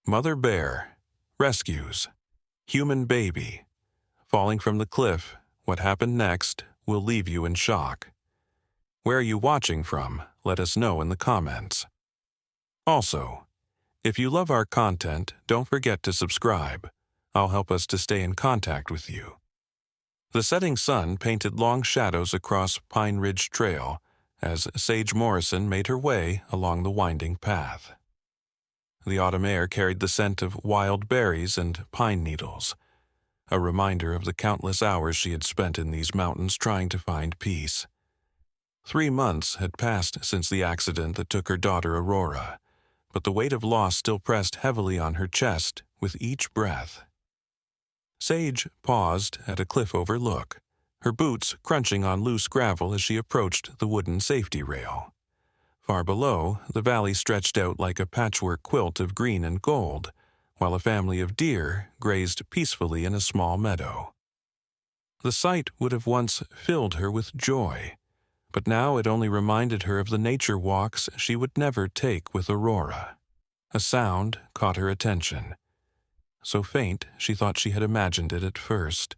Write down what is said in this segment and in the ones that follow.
Mother bear. Rescues. Human baby. Falling from the cliff. What happened next will leave you in shock. Where are you watching from? Let us know in the comments. Also, if you love our content, don't forget to subscribe. I'll help us to stay in contact with you. The setting sun painted long shadows across Pine Ridge Trail as Sage Morrison made her way along the winding path. The autumn air carried the scent of wild berries and pine needles, a reminder of the countless hours she had spent in these mountains trying to find peace. 3 months had passed since the accident that took her daughter Aurora, but the weight of loss still pressed heavily on her chest with each breath. Sage paused at a cliff overlook, her boots crunching on loose gravel as she approached the wooden safety rail. Far below, the valley stretched out like a patchwork quilt of green and gold, while a family of deer grazed peacefully in a small meadow. The sight would have once filled her with joy, but now it only reminded her of the nature walks she would never take with Aurora. A sound caught her attention, so faint she thought she had imagined it at first.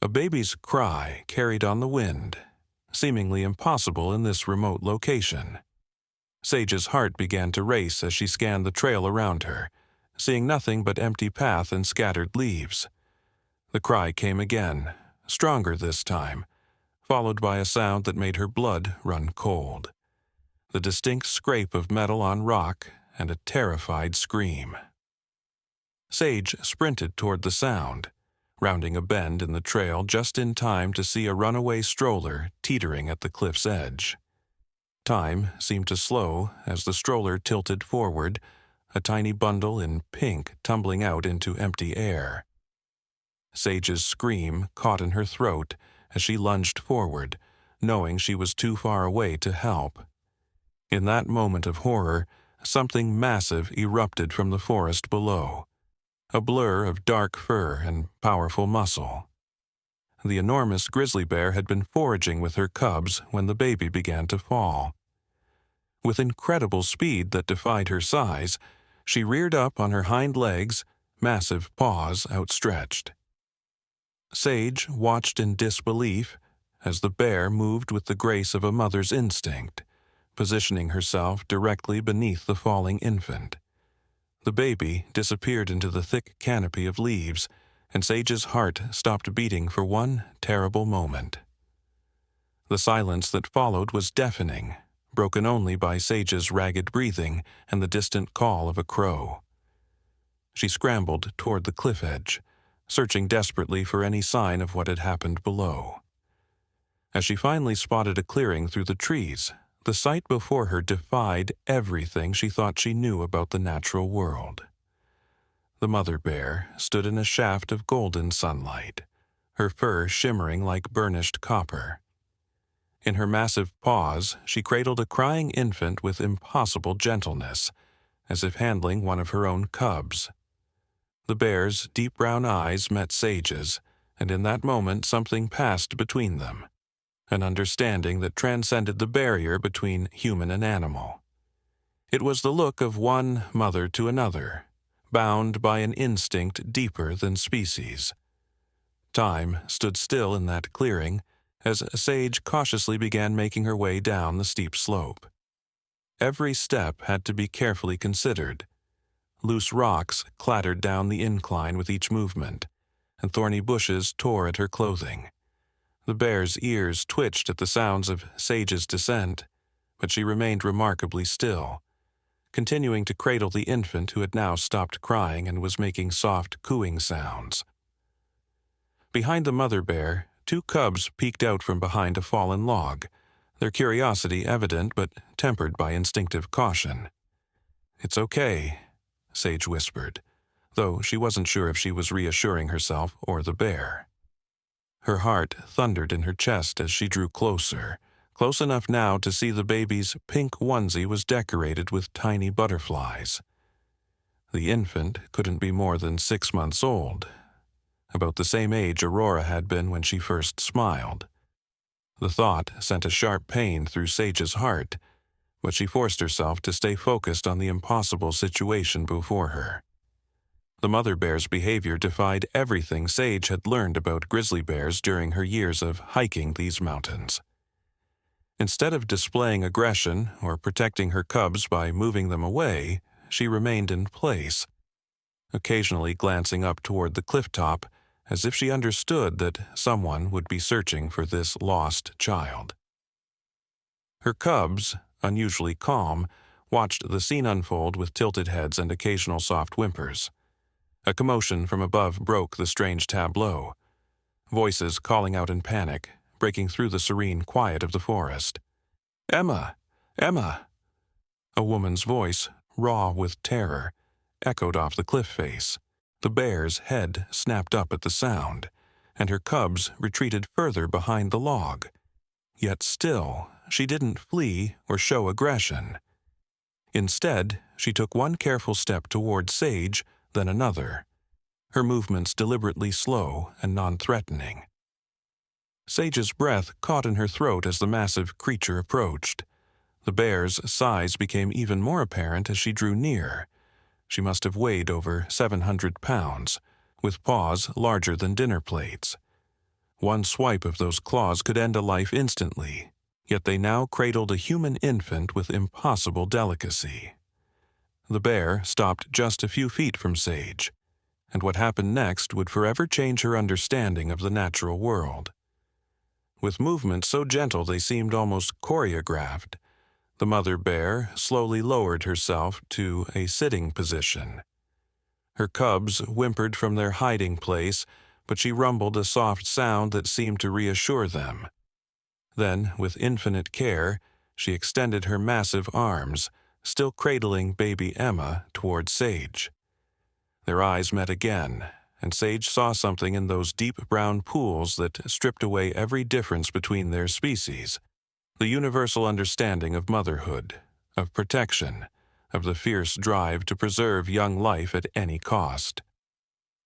A baby's cry carried on the wind, seemingly impossible in this remote location. Sage's heart began to race as she scanned the trail around her, seeing nothing but empty path and scattered leaves. The cry came again, stronger this time, followed by a sound that made her blood run cold. The distinct scrape of metal on rock and a terrified scream. Sage sprinted toward the sound, rounding a bend in the trail just in time to see a runaway stroller teetering at the cliff's edge. Time seemed to slow as the stroller tilted forward, a tiny bundle in pink tumbling out into empty air. Sage's scream caught in her throat as she lunged forward, knowing she was too far away to help. In that moment of horror, something massive erupted from the forest below, a blur of dark fur and powerful muscle. The enormous grizzly bear had been foraging with her cubs when the baby began to fall. With incredible speed that defied her size, she reared up on her hind legs, massive paws outstretched. Sage watched in disbelief as the bear moved with the grace of a mother's instinct, positioning herself directly beneath the falling infant. The baby disappeared into the thick canopy of leaves, and Sage's heart stopped beating for one terrible moment. The silence that followed was deafening, broken only by Sage's ragged breathing and the distant call of a crow. She scrambled toward the cliff edge, searching desperately for any sign of what had happened below. As she finally spotted a clearing through the trees, the sight before her defied everything she thought she knew about the natural world. The mother bear stood in a shaft of golden sunlight, her fur shimmering like burnished copper. In her massive paws, she cradled a crying infant with impossible gentleness, as if handling one of her own cubs. The bear's deep brown eyes met Sage's, and in that moment something passed between them, an understanding that transcended the barrier between human and animal. It was the look of one mother to another, bound by an instinct deeper than species. Time stood still in that clearing as Sage cautiously began making her way down the steep slope. Every step had to be carefully considered. Loose rocks clattered down the incline with each movement, and thorny bushes tore at her clothing. The bear's ears twitched at the sounds of Sage's descent, but she remained remarkably still, continuing to cradle the infant who had now stopped crying and was making soft cooing sounds. Behind the mother bear, 2 cubs peeked out from behind a fallen log, their curiosity evident but tempered by instinctive caution. "It's okay," Sage whispered, though she wasn't sure if she was reassuring herself or the bear. Her heart thundered in her chest as she drew closer, close enough now to see the baby's pink onesie was decorated with tiny butterflies. The infant couldn't be more than 6 months old, about the same age Aurora had been when she first smiled. The thought sent a sharp pain through Sage's heart, but she forced herself to stay focused on the impossible situation before her. The mother bear's behavior defied everything Sage had learned about grizzly bears during her years of hiking these mountains. Instead of displaying aggression or protecting her cubs by moving them away, she remained in place, occasionally glancing up toward the cliff top as if she understood that someone would be searching for this lost child. Her cubs, unusually calm, watched the scene unfold with tilted heads and occasional soft whimpers. A commotion from above broke the strange tableau, voices calling out in panic, breaking through the serene quiet of the forest. "Emma! Emma!" A woman's voice, raw with terror, echoed off the cliff face. The bear's head snapped up at the sound, and her cubs retreated further behind the log. Yet still, she didn't flee or show aggression. Instead, she took one careful step toward Sage, then another, her movements deliberately slow and non-threatening. Sage's breath caught in her throat as the massive creature approached. The bear's size became even more apparent as she drew near. She must have weighed over 700 pounds, with paws larger than dinner plates. One swipe of those claws could end a life instantly, yet they now cradled a human infant with impossible delicacy. The bear stopped just a few feet from Sage, and what happened next would forever change her understanding of the natural world. With movements so gentle they seemed almost choreographed, the mother bear slowly lowered herself to a sitting position. Her cubs whimpered from their hiding place, but she rumbled a soft sound that seemed to reassure them. Then, with infinite care, she extended her massive arms, still cradling baby Emma, toward Sage. Their eyes met again, and Sage saw something in those deep brown pools that stripped away every difference between their species. The universal understanding of motherhood, of protection, of the fierce drive to preserve young life at any cost.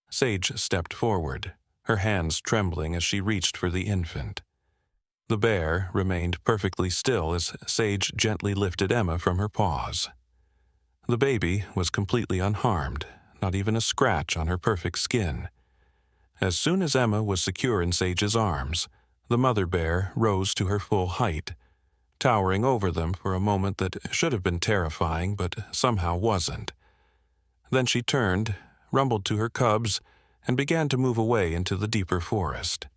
Sage stepped forward, her hands trembling as she reached for the infant. The bear remained perfectly still as Sage gently lifted Emma from her paws. The baby was completely unharmed, not even a scratch on her perfect skin. As soon as Emma was secure in Sage's arms, the mother bear rose to her full height, towering over them for a moment that should have been terrifying but somehow wasn't. Then she turned, rumbled to her cubs, and began to move away into the deeper forest.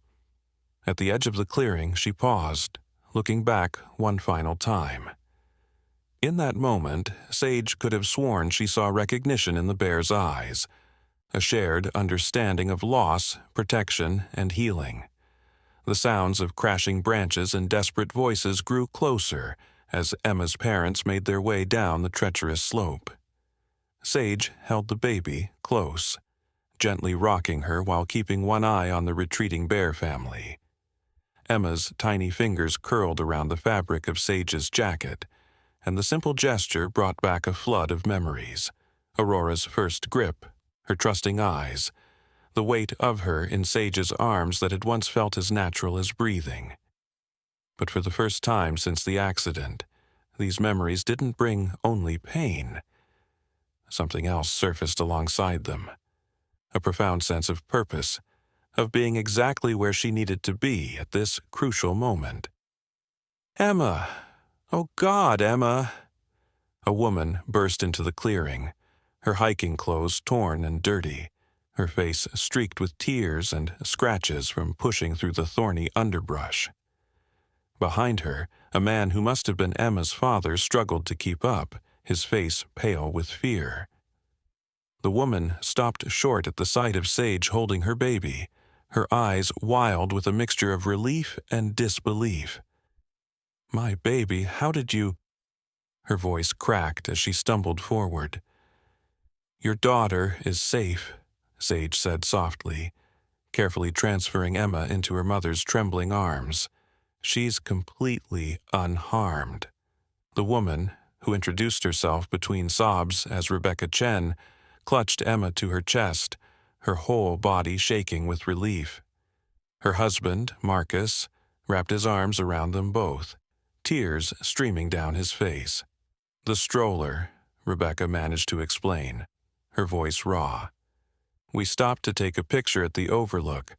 At the edge of the clearing, she paused, looking back one final time. In that moment, Sage could have sworn she saw recognition in the bear's eyes, a shared understanding of loss, protection, and healing. The sounds of crashing branches and desperate voices grew closer as Emma's parents made their way down the treacherous slope. Sage held the baby close, gently rocking her while keeping one eye on the retreating bear family. Emma's tiny fingers curled around the fabric of Sage's jacket, and the simple gesture brought back a flood of memories. Aurora's first grip, her trusting eyes, the weight of her in Sage's arms that had once felt as natural as breathing. But for the first time since the accident, these memories didn't bring only pain. Something else surfaced alongside them, a profound sense of purpose, of being exactly where she needed to be at this crucial moment. "Emma! Oh God, Emma!" A woman burst into the clearing, her hiking clothes torn and dirty, her face streaked with tears and scratches from pushing through the thorny underbrush. Behind her, a man who must have been Emma's father struggled to keep up, his face pale with fear. The woman stopped short at the sight of Sage holding her baby, her eyes wild with a mixture of relief and disbelief. "My baby, how did you—" Her voice cracked as she stumbled forward. "Your daughter is safe," Sage said softly, carefully transferring Emma into her mother's trembling arms. "She's completely unharmed." The woman, who introduced herself between sobs as Rebecca Chen, clutched Emma to her chest, her whole body shaking with relief. Her husband, Marcus, wrapped his arms around them both, tears streaming down his face. The stroller, Rebecca managed to explain, her voice raw. We stopped to take a picture at the overlook.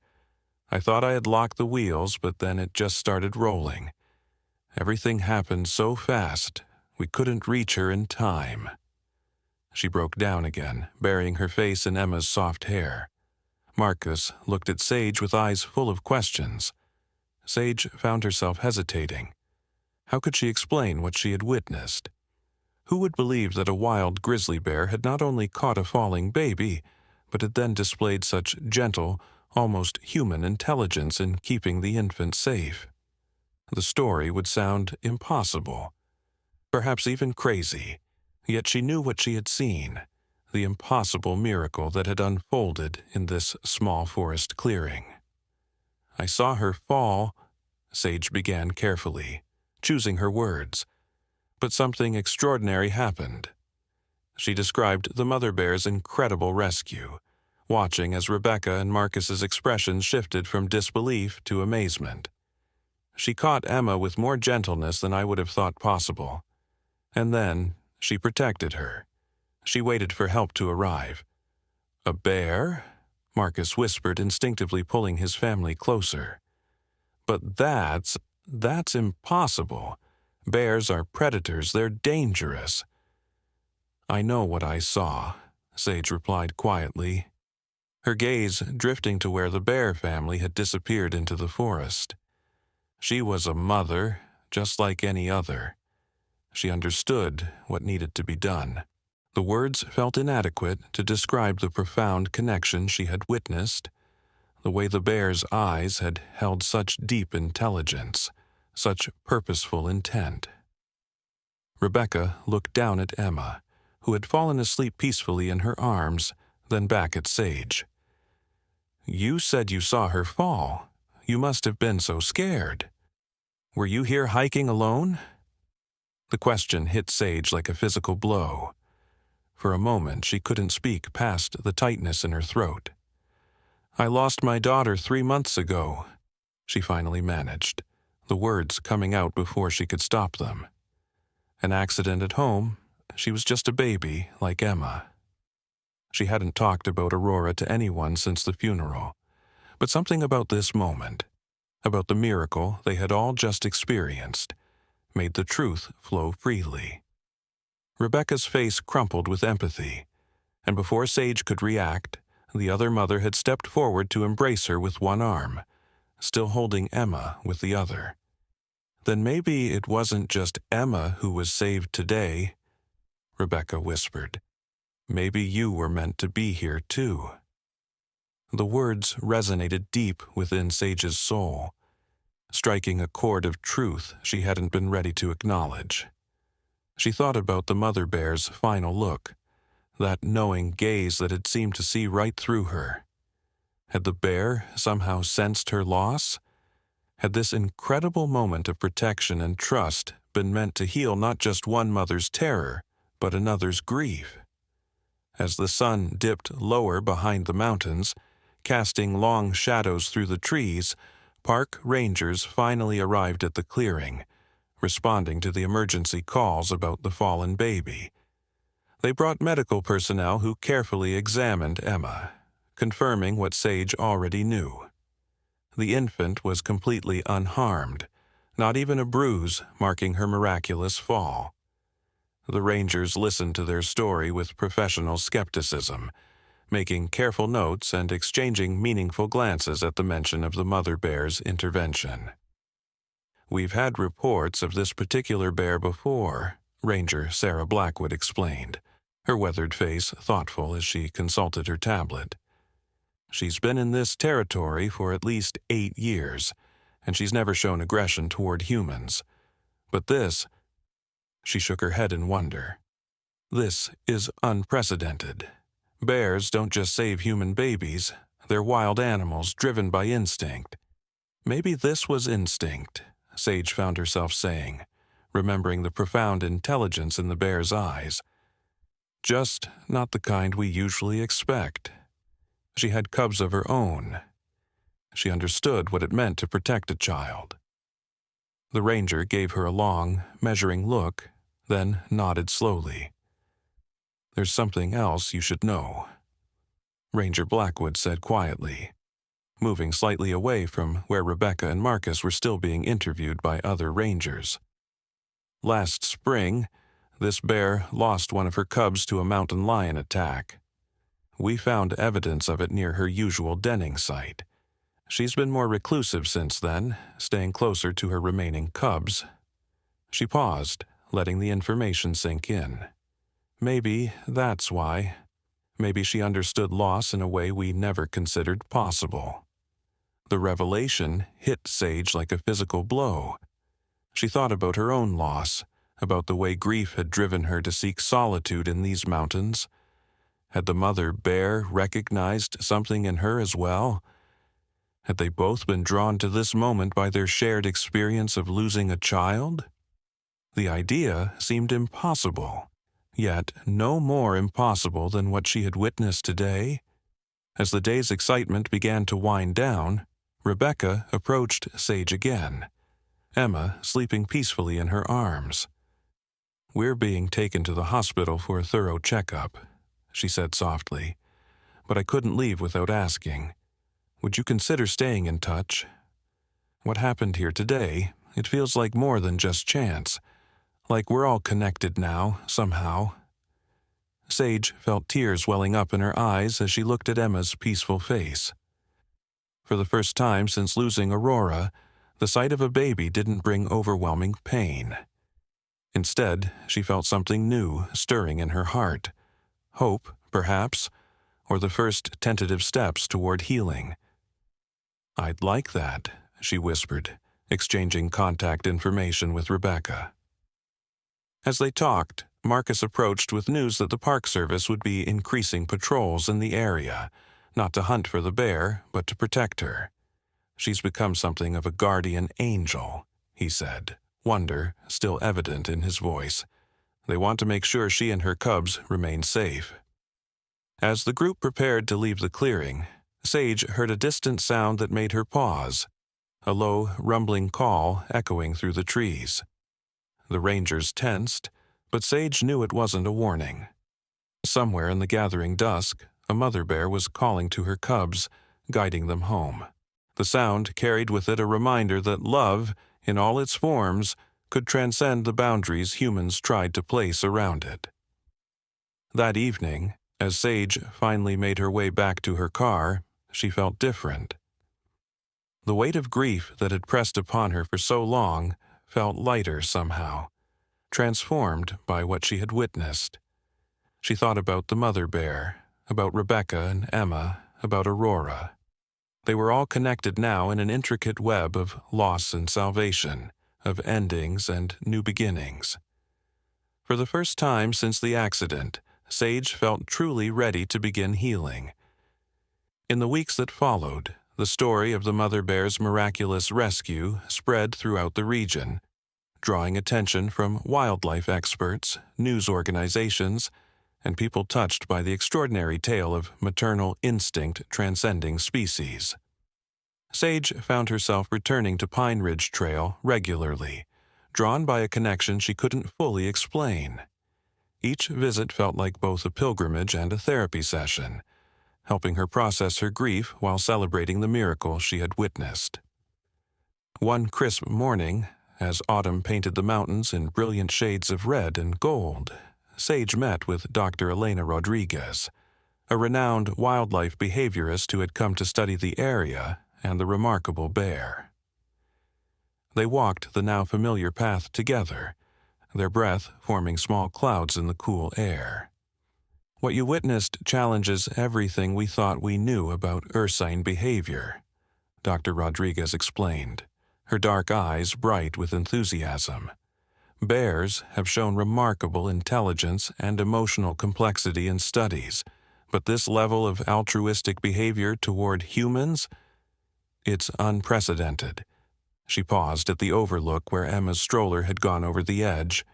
I thought I had locked the wheels, but then it just started rolling. Everything happened so fast, we couldn't reach her in time. She broke down again, burying her face in Emma's soft hair. Marcus looked at Sage with eyes full of questions. Sage found herself hesitating. How could she explain what she had witnessed? Who would believe that a wild grizzly bear had not only caught a falling baby, but had then displayed such gentle, almost human intelligence in keeping the infant safe? The story would sound impossible, perhaps even crazy, yet she knew what she had seen, the impossible miracle that had unfolded in this small forest clearing. I saw her fall, Sage began carefully, choosing her words. But something extraordinary happened. She described the mother bear's incredible rescue, watching as Rebecca and Marcus's expressions shifted from disbelief to amazement. She caught Emma with more gentleness than I would have thought possible. And then she protected her. She waited for help to arrive. A bear? Marcus whispered, instinctively pulling his family closer. But that's impossible. Bears are predators. They're dangerous. I know what I saw, Sage replied quietly, her gaze drifting to where the bear family had disappeared into the forest. She was a mother, just like any other. She understood what needed to be done. The words felt inadequate to describe the profound connection she had witnessed, the way the bear's eyes had held such deep intelligence, such purposeful intent. Rebecca looked down at Emma, who had fallen asleep peacefully in her arms, then back at Sage. You said you saw her fall. You must have been so scared. Were you here hiking alone? The question hit Sage like a physical blow. For a moment, she couldn't speak past the tightness in her throat. I lost my daughter 3 months ago, she finally managed, the words coming out before she could stop them. An accident at home. She was just a baby, like Emma. She hadn't talked about Aurora to anyone since the funeral, but something about this moment, about the miracle they had all just experienced, made the truth flow freely. Rebecca's face crumpled with empathy, and before Sage could react, the other mother had stepped forward to embrace her with one arm, still holding Emma with the other. Then maybe it wasn't just Emma who was saved today, Rebecca whispered. Maybe you were meant to be here too. The words resonated deep within Sage's soul, striking a chord of truth she hadn't been ready to acknowledge. She thought about the mother bear's final look, that knowing gaze that had seemed to see right through her. Had the bear somehow sensed her loss? Had this incredible moment of protection and trust been meant to heal not just one mother's terror, but another's grief? As the sun dipped lower behind the mountains, casting long shadows through the trees, park rangers finally arrived at the clearing, responding to the emergency calls about the fallen baby. They brought medical personnel who carefully examined Emma, confirming what Sage already knew. The infant was completely unharmed, not even a bruise marking her miraculous fall. The rangers listened to their story with professional skepticism, making careful notes and exchanging meaningful glances at the mention of the mother bear's intervention. We've had reports of this particular bear before, Ranger Sarah Blackwood explained, her weathered face thoughtful as she consulted her tablet. She's been in this territory for at least 8 years, and she's never shown aggression toward humans. But this, she shook her head in wonder. This is unprecedented. Bears don't just save human babies, they're wild animals driven by instinct. Maybe this was instinct, Sage found herself saying, remembering the profound intelligence in the bear's eyes. Just not the kind we usually expect. She had cubs of her own. She understood what it meant to protect a child. The ranger gave her a long, measuring look, then nodded slowly. "There's something else you should know," Ranger Blackwood said quietly, moving slightly away from where Rebecca and Marcus were still being interviewed by other rangers. "Last spring, this bear lost one of her cubs to a mountain lion attack. We found evidence of it near her usual denning site. She's been more reclusive since then, staying closer to her remaining cubs." She paused, letting the information sink in. "Maybe that's why. Maybe she understood loss in a way we never considered possible." The revelation hit Sage like a physical blow. She thought about her own loss, about the way grief had driven her to seek solitude in these mountains. Had the mother bear recognized something in her as well? Had they both been drawn to this moment by their shared experience of losing a child? The idea seemed impossible, yet no more impossible than what she had witnessed today. As the day's excitement began to wind down, Rebecca approached Sage again, Emma sleeping peacefully in her arms. "We're being taken to the hospital for a thorough checkup," she said softly, "but I couldn't leave without asking. Would you consider staying in touch? What happened here today, it feels like more than just chance, like we're all connected now, somehow." Sage felt tears welling up in her eyes as she looked at Emma's peaceful face. For the first time since losing Aurora, the sight of a baby didn't bring overwhelming pain. Instead, she felt something new stirring in her heart. Hope, perhaps, or the first tentative steps toward healing. "I'd like that," she whispered, exchanging contact information with Rebecca. As they talked, Marcus approached with news that the Park Service would be increasing patrols in the area, not to hunt for the bear, but to protect her. "She's become something of a guardian angel," he said, wonder still evident in his voice. "They want to make sure she and her cubs remain safe." As the group prepared to leave the clearing, Sage heard a distant sound that made her pause, a low, rumbling call echoing through the trees. The rangers tensed, but Sage knew it wasn't a warning. Somewhere in the gathering dusk, a mother bear was calling to her cubs, guiding them home. The sound carried with it a reminder that love, in all its forms, could transcend the boundaries humans tried to place around it. That evening, as Sage finally made her way back to her car, she felt different. The weight of grief that had pressed upon her for so long felt lighter somehow, transformed by what she had witnessed. She thought about the mother bear, about Rebecca and Emma, about Aurora. They were all connected now in an intricate web of loss and salvation, of endings and new beginnings. For the first time since the accident, Sage felt truly ready to begin healing. In the weeks that followed, the story of the mother bear's miraculous rescue spread throughout the region, drawing attention from wildlife experts, news organizations, and people touched by the extraordinary tale of maternal instinct transcending species. Sage found herself returning to Pine Ridge Trail regularly, drawn by a connection she couldn't fully explain. Each visit felt like both a pilgrimage and a therapy session, helping her process her grief while celebrating the miracle she had witnessed. One crisp morning, as autumn painted the mountains in brilliant shades of red and gold, Sage met with Dr. Elena Rodriguez, a renowned wildlife behaviorist who had come to study the area and the remarkable bear. They walked the now familiar path together, their breath forming small clouds in the cool air. "What you witnessed challenges everything we thought we knew about ursine behavior," Dr. Rodriguez explained, her dark eyes bright with enthusiasm. "Bears have shown remarkable intelligence and emotional complexity in studies, but this level of altruistic behavior toward humans, it's unprecedented." She paused at the overlook where Emma's stroller had gone over the edge.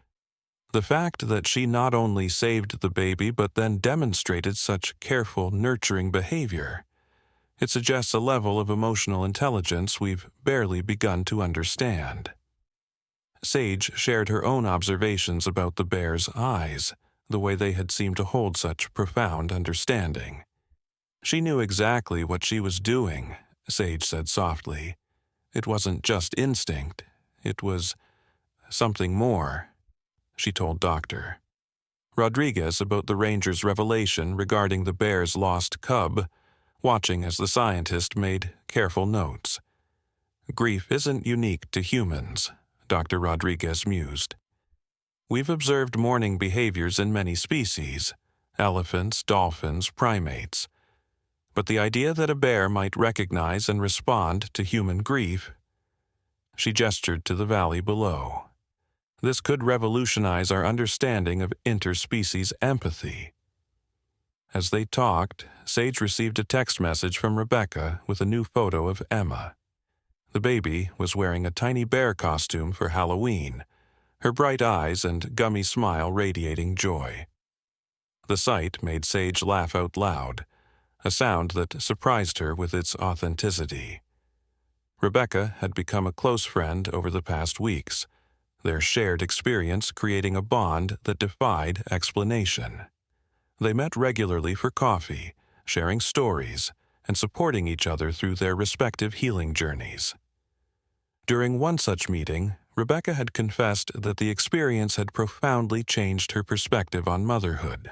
The fact that she not only saved the baby but then demonstrated such careful, nurturing behavior, it suggests a level of emotional intelligence we've barely begun to understand. Sage shared her own observations about the bear's eyes, the way they had seemed to hold such profound understanding. She knew exactly what she was doing, Sage said softly. It wasn't just instinct. It was something more, she told Dr. Rodriguez about the ranger's revelation regarding the bear's lost cub, watching as the scientist made careful notes. Grief isn't unique to humans, Dr. Rodriguez mused. We've observed mourning behaviors in many species, elephants, dolphins, primates. But the idea that a bear might recognize and respond to human grief. She gestured to the valley below. This could revolutionize our understanding of interspecies empathy. As they talked, Sage received a text message from Rebecca with a new photo of Emma. The baby was wearing a tiny bear costume for Halloween, her bright eyes and gummy smile radiating joy. The sight made Sage laugh out loud, a sound that surprised her with its authenticity. Rebecca had become a close friend over the past weeks, their shared experience creating a bond that defied explanation. They met regularly for coffee, sharing stories, and supporting each other through their respective healing journeys. During one such meeting, Rebecca had confessed that the experience had profoundly changed her perspective on motherhood.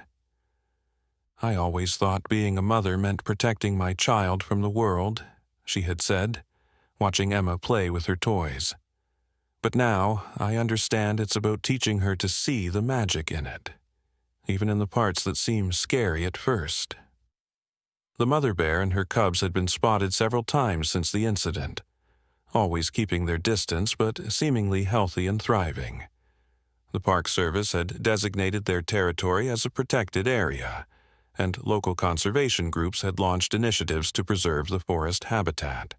I always thought being a mother meant protecting my child from the world, she had said, watching Emma play with her toys. But now I understand it's about teaching her to see the magic in it, even in the parts that seem scary at first. The mother bear and her cubs had been spotted several times since the incident, always keeping their distance but seemingly healthy and thriving. The Park Service had designated their territory as a protected area, and local conservation groups had launched initiatives to preserve the forest habitat.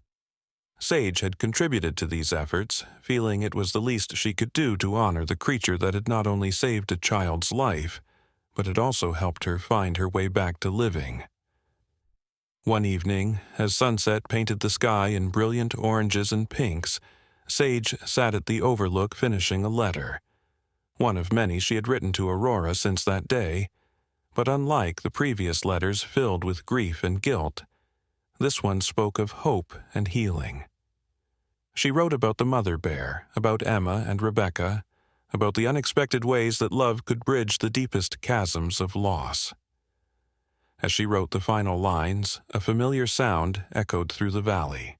Sage had contributed to these efforts, feeling it was the least she could do to honor the creature that had not only saved a child's life, but had also helped her find her way back to living. One evening, as sunset painted the sky in brilliant oranges and pinks, Sage sat at the overlook finishing a letter, one of many she had written to Aurora since that day, but unlike the previous letters filled with grief and guilt, this one spoke of hope and healing. She wrote about the mother bear, about Emma and Rebecca, about the unexpected ways that love could bridge the deepest chasms of loss. As she wrote the final lines, a familiar sound echoed through the valley,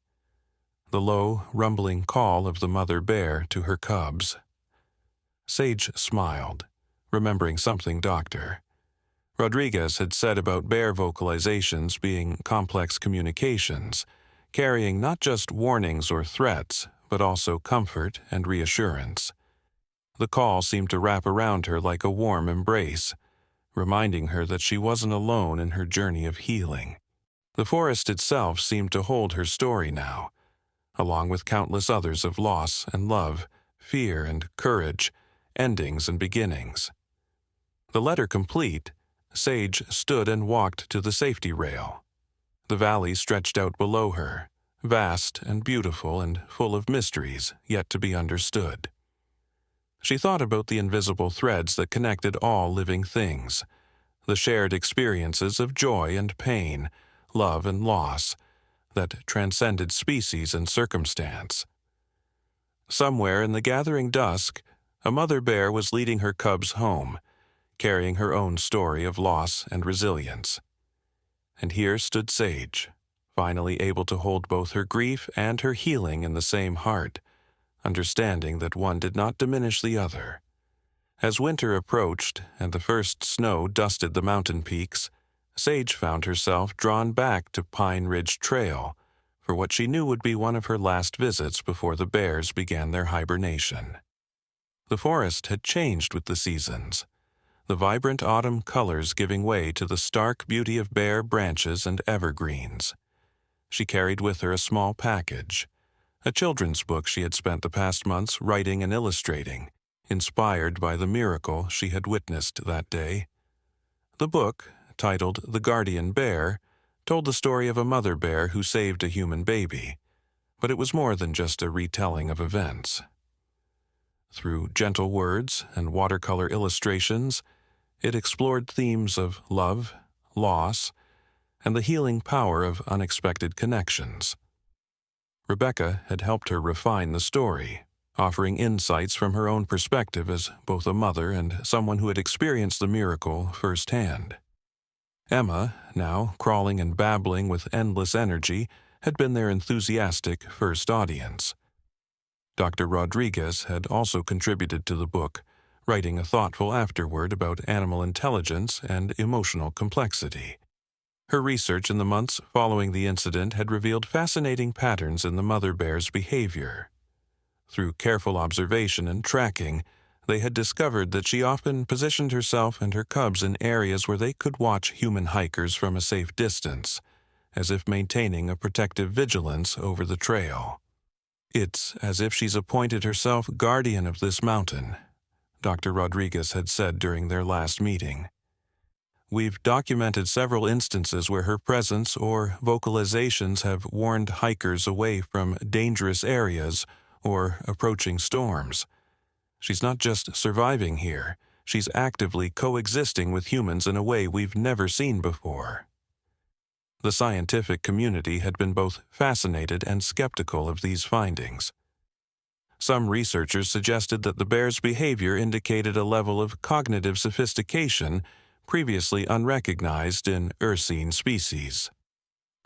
the low, rumbling call of the mother bear to her cubs. Sage smiled, remembering something Dr. Rodriguez had said about bear vocalizations being complex communications, carrying not just warnings or threats, but also comfort and reassurance. The call seemed to wrap around her like a warm embrace, reminding her that she wasn't alone in her journey of healing. The forest itself seemed to hold her story now, along with countless others of loss and love, fear and courage, endings and beginnings. The letter complete, Sage stood and walked to the safety rail. The valley stretched out below her, vast and beautiful and full of mysteries yet to be understood. She thought about the invisible threads that connected all living things, the shared experiences of joy and pain, love and loss, that transcended species and circumstance. Somewhere in the gathering dusk, a mother bear was leading her cubs home, carrying her own story of loss and resilience. And here stood Sage, finally able to hold both her grief and her healing in the same heart, understanding that one did not diminish the other. As winter approached and the first snow dusted the mountain peaks, Sage found herself drawn back to Pine Ridge Trail for what she knew would be one of her last visits before the bears began their hibernation. The forest had changed with the seasons, the vibrant autumn colors giving way to the stark beauty of bare branches and evergreens. She carried with her a small package, a children's book she had spent the past months writing and illustrating, inspired by the miracle she had witnessed that day. The book, titled The Guardian Bear, told the story of a mother bear who saved a human baby, but it was more than just a retelling of events. Through gentle words and watercolor illustrations, it explored themes of love, loss, and the healing power of unexpected connections. Rebecca had helped her refine the story, offering insights from her own perspective as both a mother and someone who had experienced the miracle firsthand. Emma, now crawling and babbling with endless energy, had been their enthusiastic first audience. Dr. Rodriguez had also contributed to the book, writing a thoughtful afterword about animal intelligence and emotional complexity. Her research in the months following the incident had revealed fascinating patterns in the mother bear's behavior. Through careful observation and tracking, they had discovered that she often positioned herself and her cubs in areas where they could watch human hikers from a safe distance, as if maintaining a protective vigilance over the trail. "It's as if she's appointed herself guardian of this mountain," Dr. Rodriguez had said during their last meeting. "We've documented several instances where her presence or vocalizations have warned hikers away from dangerous areas or approaching storms. She's not just surviving here, she's actively coexisting with humans in a way we've never seen before." The scientific community had been both fascinated and skeptical of these findings. Some researchers suggested that the bear's behavior indicated a level of cognitive sophistication previously unrecognized in Ursine species.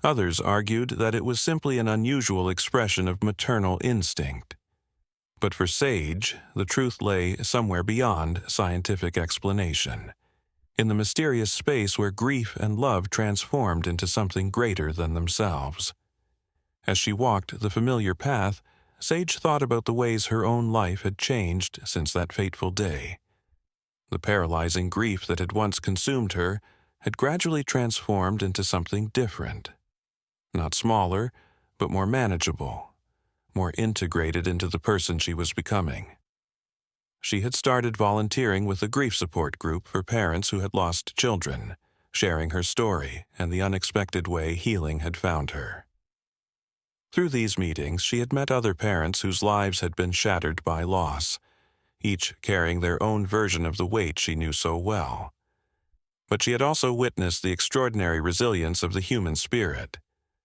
Others argued that it was simply an unusual expression of maternal instinct. But for Sage, the truth lay somewhere beyond scientific explanation, in the mysterious space where grief and love transformed into something greater than themselves. As she walked the familiar path, Sage thought about the ways her own life had changed since that fateful day. The paralyzing grief that had once consumed her had gradually transformed into something different. Not smaller, but more manageable, more integrated into the person she was becoming. She had started volunteering with a grief support group for parents who had lost children, sharing her story and the unexpected way healing had found her. Through these meetings, she had met other parents whose lives had been shattered by loss, each carrying their own version of the weight she knew so well. But she had also witnessed the extraordinary resilience of the human spirit,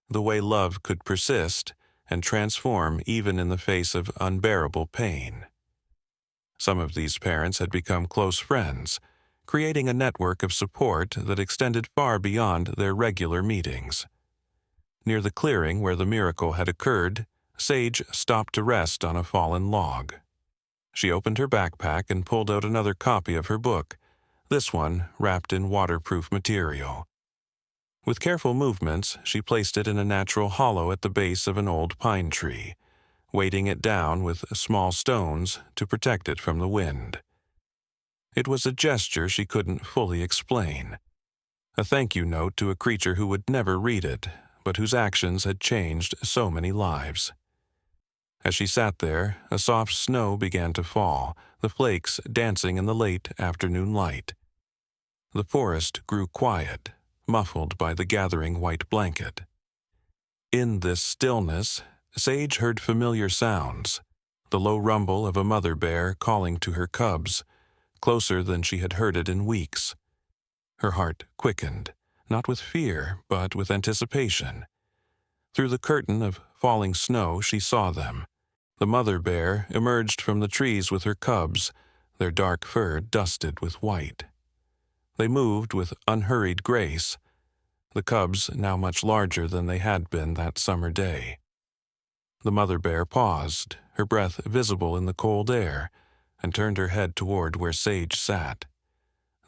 the way love could persist and transform even in the face of unbearable pain. Some of these parents had become close friends, creating a network of support that extended far beyond their regular meetings. Near the clearing where the miracle had occurred, Sage stopped to rest on a fallen log. She opened her backpack and pulled out another copy of her book, this one wrapped in waterproof material. With careful movements, she placed it in a natural hollow at the base of an old pine tree, weighting it down with small stones to protect it from the wind. It was a gesture she couldn't fully explain, a thank you note to a creature who would never read it, but whose actions had changed so many lives. As she sat there, a soft snow began to fall, the flakes dancing in the late afternoon light. The forest grew quiet, muffled by the gathering white blanket. In this stillness, Sage heard familiar sounds, the low rumble of a mother bear calling to her cubs, closer than she had heard it in weeks. Her heart quickened, not with fear, but with anticipation. Through the curtain of falling snow, she saw them. The mother bear emerged from the trees with her cubs, their dark fur dusted with white. They moved with unhurried grace, the cubs now much larger than they had been that summer day. The mother bear paused, her breath visible in the cold air, and turned her head toward where Sage sat.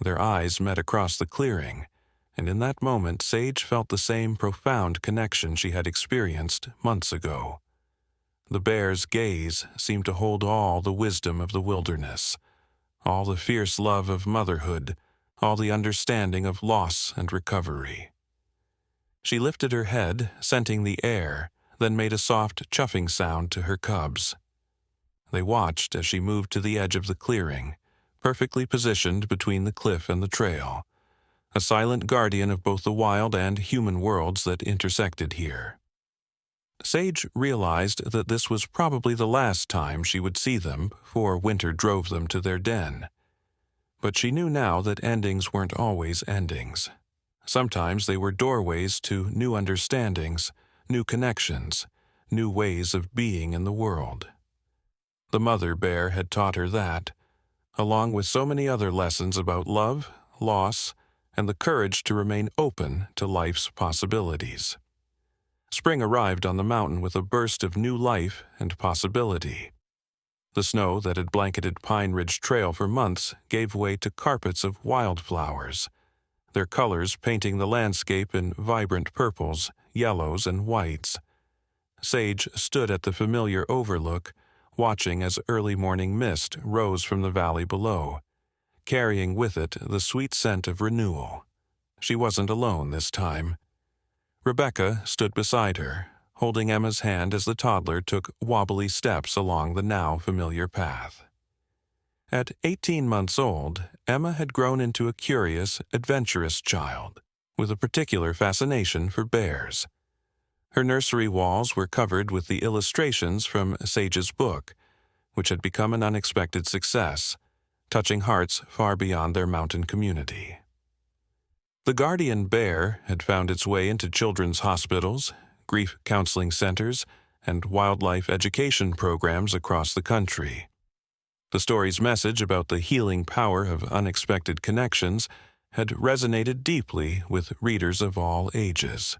Their eyes met across the clearing, and in that moment Sage felt the same profound connection she had experienced months ago. The bear's gaze seemed to hold all the wisdom of the wilderness, all the fierce love of motherhood, all the understanding of loss and recovery. She lifted her head, scenting the air, then made a soft chuffing sound to her cubs. They watched as she moved to the edge of the clearing, perfectly positioned between the cliff and the trail, a silent guardian of both the wild and human worlds that intersected here. Sage realized that this was probably the last time she would see them before winter drove them to their den. But she knew now that endings weren't always endings. Sometimes they were doorways to new understandings, new connections, new ways of being in the world. The mother bear had taught her that, along with so many other lessons about love, loss, and the courage to remain open to life's possibilities. Spring arrived on the mountain with a burst of new life and possibility. The snow that had blanketed Pine Ridge Trail for months gave way to carpets of wildflowers, their colors painting the landscape in vibrant purples, yellows, and whites. Sage stood at the familiar overlook, watching as early morning mist rose from the valley below, carrying with it the sweet scent of renewal. She wasn't alone this time. Rebecca stood beside her, holding Emma's hand as the toddler took wobbly steps along the now familiar path. At 18 months old, Emma had grown into a curious, adventurous child, with a particular fascination for bears. Her nursery walls were covered with the illustrations from Sage's book, which had become an unexpected success, touching hearts far beyond their mountain community. The guardian bear had found its way into children's hospitals, grief counseling centers, and wildlife education programs across the country. The story's message about the healing power of unexpected connections had resonated deeply with readers of all ages.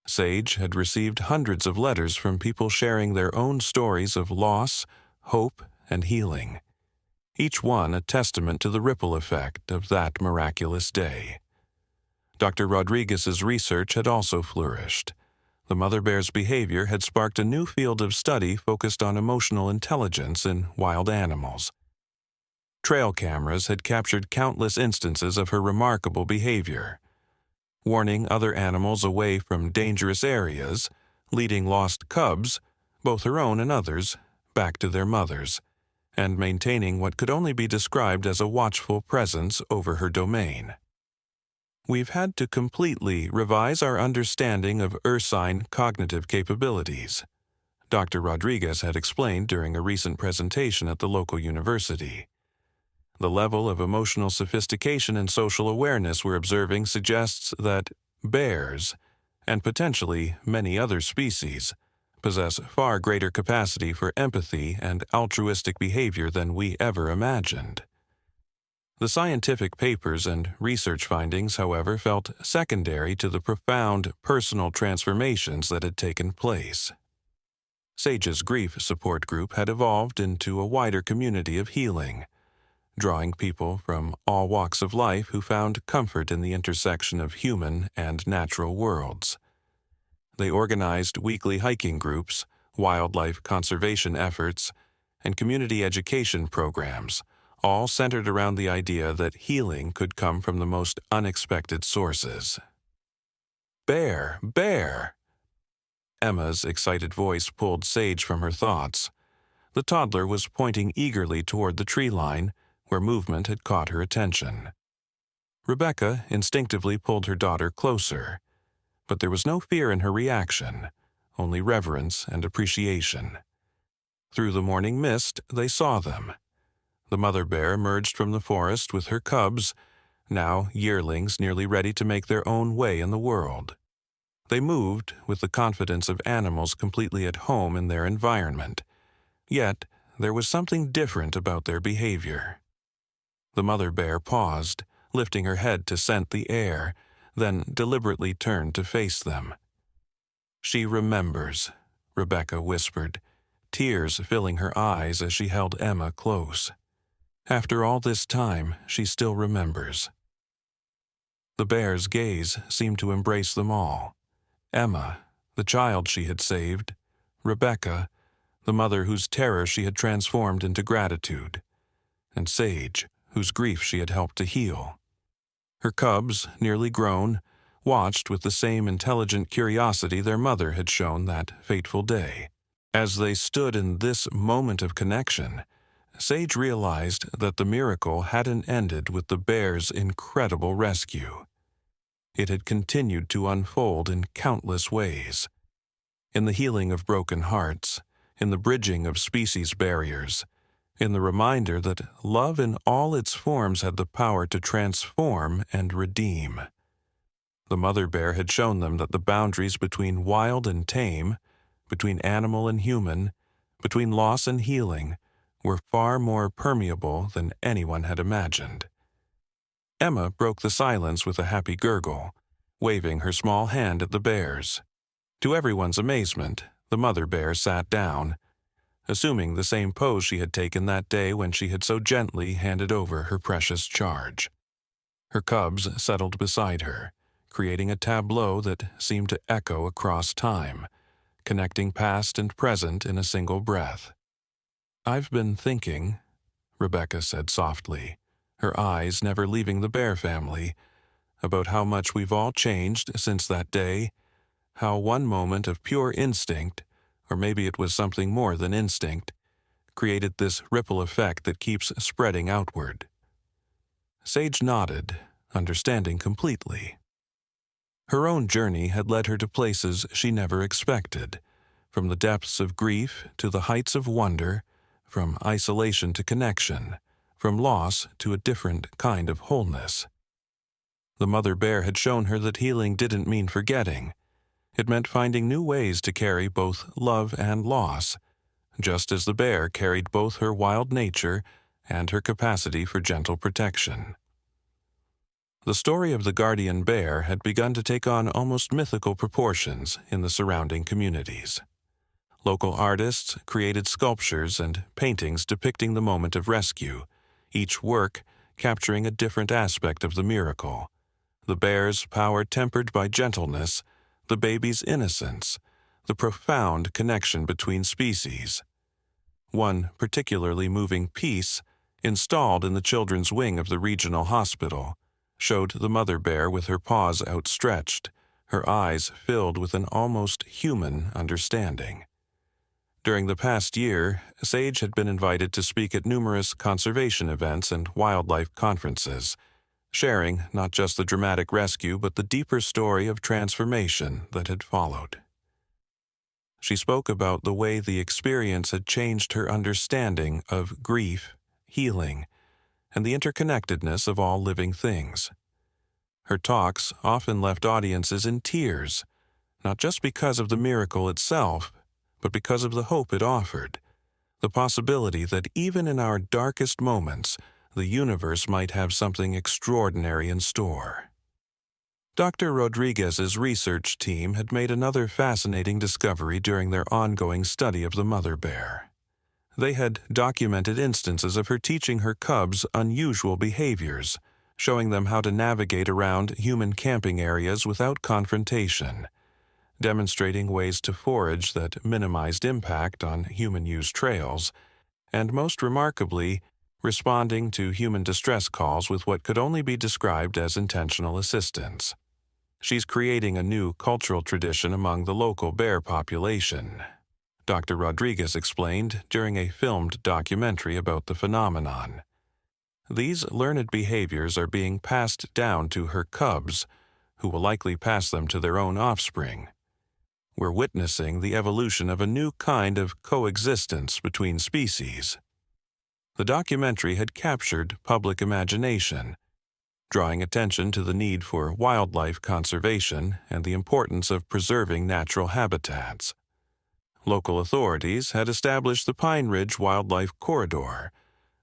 Sage had received hundreds of letters from people sharing their own stories of loss, hope, and healing, each one a testament to the ripple effect of that miraculous day. Dr. Rodriguez's research had also flourished. The mother bear's behavior had sparked a new field of study focused on emotional intelligence in wild animals. Trail cameras had captured countless instances of her remarkable behavior, warning other animals away from dangerous areas, leading lost cubs, both her own and others, back to their mothers, and maintaining what could only be described as a watchful presence over her domain. We've had to completely revise our understanding of ursine cognitive capabilities, Dr. Rodriguez had explained during a recent presentation at the local university. The level of emotional sophistication and social awareness we're observing suggests that bears, and potentially many other species, possess far greater capacity for empathy and altruistic behavior than we ever imagined. The scientific papers and research findings, however, felt secondary to the profound personal transformations that had taken place. Sage's grief support group had evolved into a wider community of healing, drawing people from all walks of life who found comfort in the intersection of human and natural worlds. They organized weekly hiking groups, wildlife conservation efforts, and community education programs, all centered around the idea that healing could come from the most unexpected sources. "Bear! Bear!" Emma's excited voice pulled Sage from her thoughts. The toddler was pointing eagerly toward the tree line, where movement had caught her attention. Rebecca instinctively pulled her daughter closer, but there was no fear in her reaction, only reverence and appreciation. Through the morning mist, they saw them. The mother bear emerged from the forest with her cubs, now yearlings nearly ready to make their own way in the world. They moved with the confidence of animals completely at home in their environment, yet there was something different about their behavior. The mother bear paused, lifting her head to scent the air, then deliberately turned to face them. "She remembers," Rebecca whispered, tears filling her eyes as she held Emma close. "After all this time, she still remembers." The bear's gaze seemed to embrace them all. Emma, the child she had saved; Rebecca, the mother whose terror she had transformed into gratitude; and Sage, whose grief she had helped to heal. Her cubs, nearly grown, watched with the same intelligent curiosity their mother had shown that fateful day. As they stood in this moment of connection, Sage realized that the miracle hadn't ended with the bear's incredible rescue. It had continued to unfold in countless ways. in the healing of broken hearts, in the bridging of species barriers, in the reminder that love in all its forms had the power to transform and redeem. The mother bear had shown them that the boundaries between wild and tame, between animal and human, between loss and healing, were far more permeable than anyone had imagined. Emma broke the silence with a happy gurgle, waving her small hand at the bears. To everyone's amazement, the mother bear sat down, assuming the same pose she had taken that day when she had so gently handed over her precious charge. Her cubs settled beside her, creating a tableau that seemed to echo across time, connecting past and present in a single breath. "I've been thinking," Rebecca said softly, her eyes never leaving the bear family, "about how much we've all changed since that day, how one moment of pure instinct, or maybe it was something more than instinct, created this ripple effect that keeps spreading outward." Sage nodded, understanding completely. Her own journey had led her to places she never expected, from the depths of grief to the heights of wonder, from isolation to connection, from loss to a different kind of wholeness. The mother bear had shown her that healing didn't mean forgetting. It meant finding new ways to carry both love and loss, just as the bear carried both her wild nature and her capacity for gentle protection. The story of the guardian bear had begun to take on almost mythical proportions in the surrounding communities. Local artists created sculptures and paintings depicting the moment of rescue, each work capturing a different aspect of the miracle: the bear's power tempered by gentleness, the baby's innocence, the profound connection between species. One particularly moving piece, installed in the children's wing of the regional hospital, showed the mother bear with her paws outstretched, her eyes filled with an almost human understanding. During the past year, Sage had been invited to speak at numerous conservation events and wildlife conferences, sharing not just the dramatic rescue but the deeper story of transformation that had followed. She spoke about the way the experience had changed her understanding of grief, healing, and the interconnectedness of all living things. Her talks often left audiences in tears, not just because of the miracle itself, but because of the hope it offered, the possibility that even in our darkest moments, the universe might have something extraordinary in store. Dr. Rodriguez's research team had made another fascinating discovery during their ongoing study of the mother bear. They had documented instances of her teaching her cubs unusual behaviors, showing them how to navigate around human camping areas without confrontation, demonstrating ways to forage that minimized impact on human-used trails, and most remarkably, responding to human distress calls with what could only be described as intentional assistance. "She's creating a new cultural tradition among the local bear population," Dr. Rodriguez explained during a filmed documentary about the phenomenon. "These learned behaviors are being passed down to her cubs, who will likely pass them to their own offspring. We're witnessing the evolution of a new kind of coexistence between species." The documentary had captured public imagination, drawing attention to the need for wildlife conservation and the importance of preserving natural habitats. Local authorities had established the Pine Ridge Wildlife Corridor,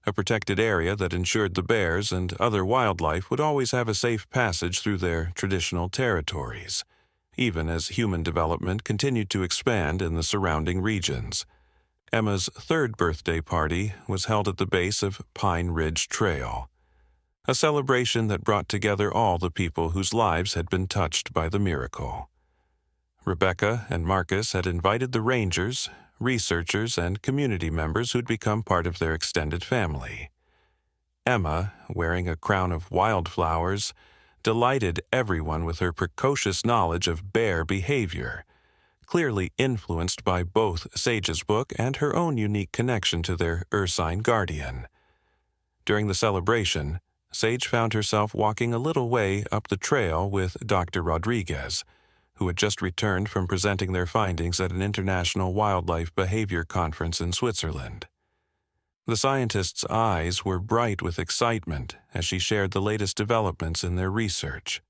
a protected area that ensured the bears and other wildlife would always have a safe passage through their traditional territories, even as human development continued to expand in the surrounding regions. Emma's third birthday party was held at the base of Pine Ridge Trail, a celebration that brought together all the people whose lives had been touched by the miracle. Rebecca and Marcus had invited the rangers, researchers, and community members who'd become part of their extended family. Emma, wearing a crown of wildflowers, delighted everyone with her precocious knowledge of bear behavior, clearly influenced by both Sage's book and her own unique connection to their ursine guardian. During the celebration, Sage found herself walking a little way up the trail with Dr. Rodriguez, who had just returned from presenting their findings at an international wildlife behavior conference in Switzerland. The scientist's eyes were bright with excitement as she shared the latest developments in their research.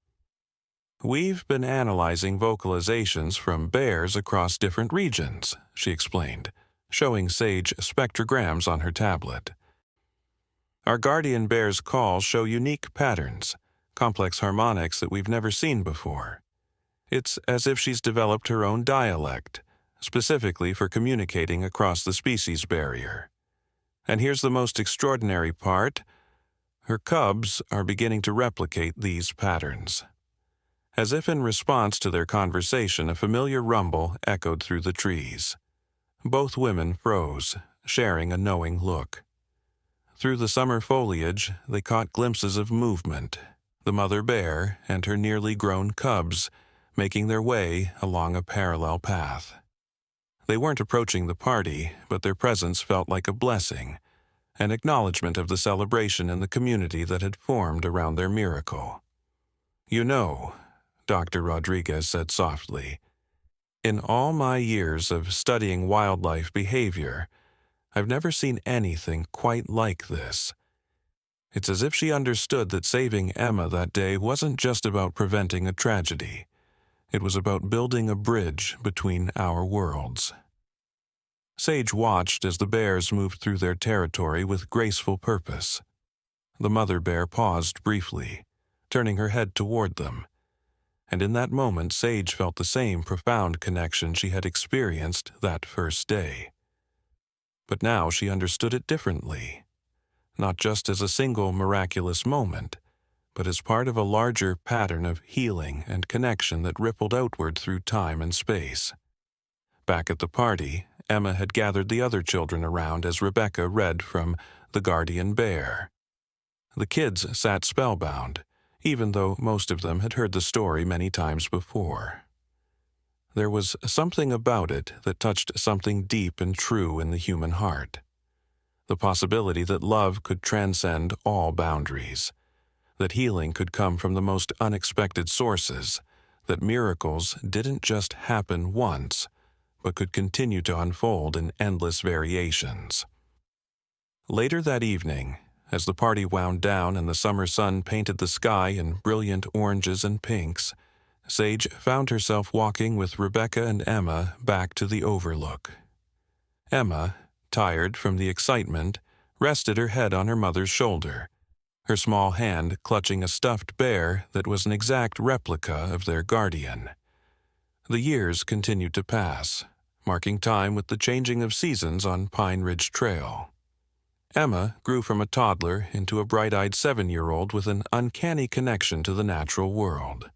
"We've been analyzing vocalizations from bears across different regions," she explained, showing Sage spectrograms on her tablet. "Our guardian bear's calls show unique patterns, complex harmonics that we've never seen before. It's as if she's developed her own dialect, specifically for communicating across the species barrier. And here's the most extraordinary part. Her cubs are beginning to replicate these patterns." As if in response to their conversation, a familiar rumble echoed through the trees. Both women froze, sharing a knowing look. Through the summer foliage, they caught glimpses of movement, the mother bear and her nearly grown cubs making their way along a parallel path. They weren't approaching the party, but their presence felt like a blessing, an acknowledgement of the celebration in the community that had formed around their miracle. "You know," Dr. Rodriguez said softly, "in all my years of studying wildlife behavior, I've never seen anything quite like this. It's as if she understood that saving Emma that day wasn't just about preventing a tragedy. It was about building a bridge between our worlds." Sage watched as the bears moved through their territory with graceful purpose. The mother bear paused briefly, turning her head toward them. And in that moment, Sage felt the same profound connection she had experienced that first day. But now she understood it differently, not just as a single miraculous moment, but as part of a larger pattern of healing and connection that rippled outward through time and space. Back at the party, Emma had gathered the other children around as Rebecca read from The Guardian Bear. The kids sat spellbound, even though most of them had heard the story many times before. There was something about it that touched something deep and true in the human heart. The possibility that love could transcend all boundaries, that healing could come from the most unexpected sources, that miracles didn't just happen once, but could continue to unfold in endless variations. Later that evening, as the party wound down and the summer sun painted the sky in brilliant oranges and pinks, Sage found herself walking with Rebecca and Emma back to the overlook. Emma, tired from the excitement, rested her head on her mother's shoulder, her small hand clutching a stuffed bear that was an exact replica of their guardian. The years continued to pass, marking time with the changing of seasons on Pine Ridge Trail. Emma grew from a toddler into a bright-eyed 7-year-old with an uncanny connection to the natural world.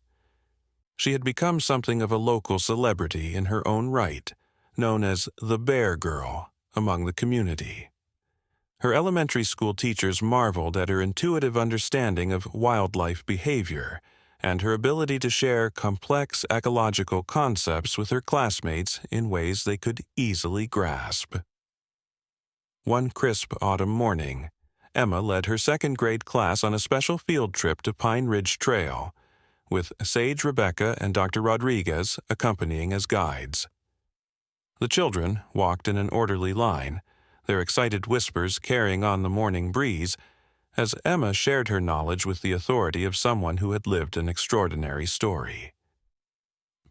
She had become something of a local celebrity in her own right, known as the Bear Girl among the community. Her elementary school teachers marveled at her intuitive understanding of wildlife behavior and her ability to share complex ecological concepts with her classmates in ways they could easily grasp. One crisp autumn morning, Emma led her second-grade class on a special field trip to Pine Ridge Trail, with Sage, Rebecca, and Dr. Rodriguez accompanying as guides. The children walked in an orderly line, their excited whispers carrying on the morning breeze, as Emma shared her knowledge with the authority of someone who had lived an extraordinary story.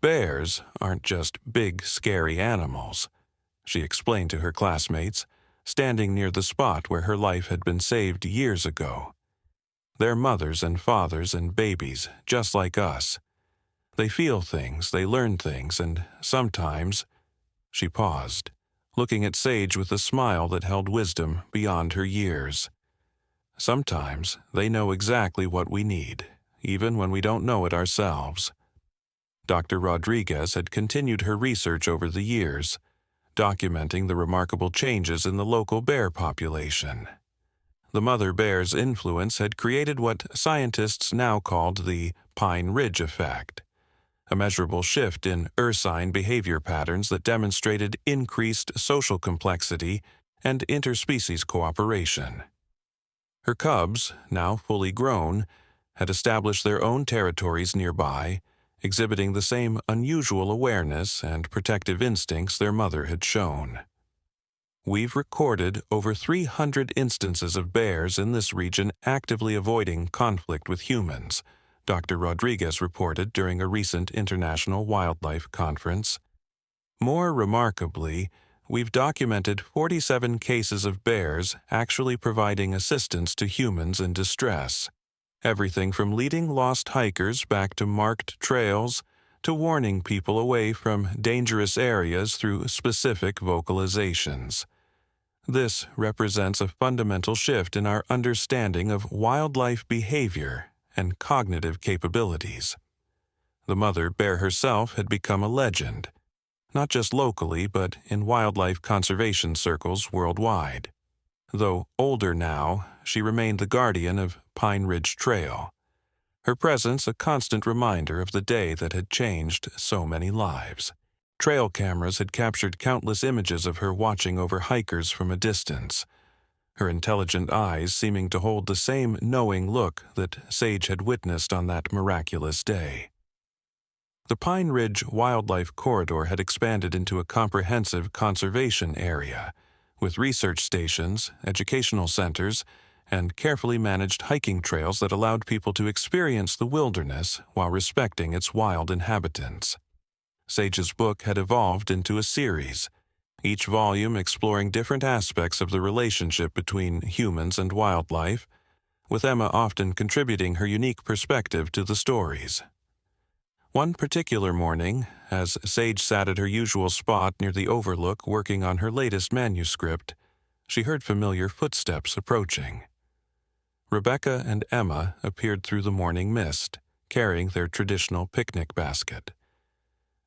"Bears aren't just big, scary animals," she explained to her classmates, standing near the spot where her life had been saved years ago. "They're mothers and fathers and babies, just like us. They feel things, they learn things, and sometimes—" She paused, looking at Sage with a smile that held wisdom beyond her years. "Sometimes they know exactly what we need, even when we don't know it ourselves." Dr. Rodriguez had continued her research over the years, documenting the remarkable changes in the local bear population. The mother bear's influence had created what scientists now called the Pine Ridge effect, a measurable shift in ursine behavior patterns that demonstrated increased social complexity and interspecies cooperation. Her cubs, now fully grown, had established their own territories nearby, exhibiting the same unusual awareness and protective instincts their mother had shown. We've recorded over 300 instances of bears in this region actively avoiding conflict with humans, Dr. Rodriguez reported during a recent international wildlife conference. More remarkably, we've documented 47 cases of bears actually providing assistance to humans in distress, everything from leading lost hikers back to marked trails to warning people away from dangerous areas through specific vocalizations. This represents a fundamental shift in our understanding of wildlife behavior and cognitive capabilities. The mother bear herself had become a legend, not just locally but in wildlife conservation circles worldwide. Though older now, she remained the guardian of Pine Ridge Trail, her presence a constant reminder of the day that had changed so many lives. Trail cameras had captured countless images of her watching over hikers from a distance, her intelligent eyes seeming to hold the same knowing look that Sage had witnessed on that miraculous day. The Pine Ridge Wildlife Corridor had expanded into a comprehensive conservation area, with research stations, educational centers, and carefully managed hiking trails that allowed people to experience the wilderness while respecting its wild inhabitants. Sage's book had evolved into a series, each volume exploring different aspects of the relationship between humans and wildlife, with Emma often contributing her unique perspective to the stories. One particular morning, as Sage sat at her usual spot near the overlook working on her latest manuscript, she heard familiar footsteps approaching. Rebecca and Emma appeared through the morning mist, carrying their traditional picnic basket.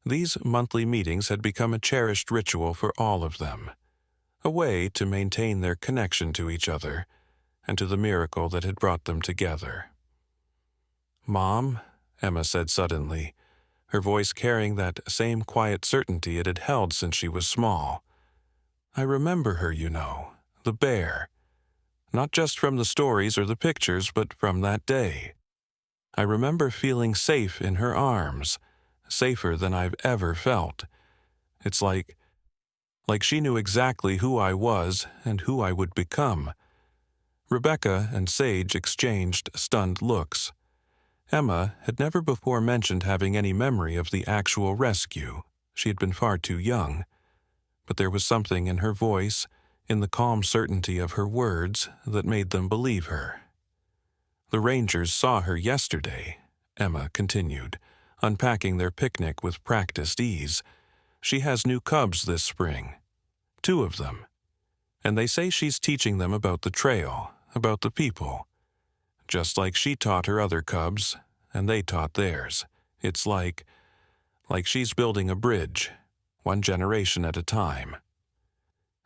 These monthly meetings had become a cherished ritual for all of them, a way to maintain their connection to each other and to the miracle that had brought them together. "Mom," Emma said suddenly, her voice carrying that same quiet certainty it had held since she was small. "I remember her, you know, the bear. Not just from the stories or the pictures, but from that day. I remember feeling safe in her arms, safer than I've ever felt. It's like she knew exactly who I was and who I would become." Rebecca and Sage exchanged stunned looks. Emma had never before mentioned having any memory of the actual rescue. She had been far too young. But there was something in her voice, in the calm certainty of her words, that made them believe her. "The rangers saw her yesterday," Emma continued, unpacking their picnic with practiced ease. "She has new cubs this spring, 2 of them. And they say she's teaching them about the trail, about the people. Just like she taught her other cubs, and they taught theirs. It's like she's building a bridge, one generation at a time."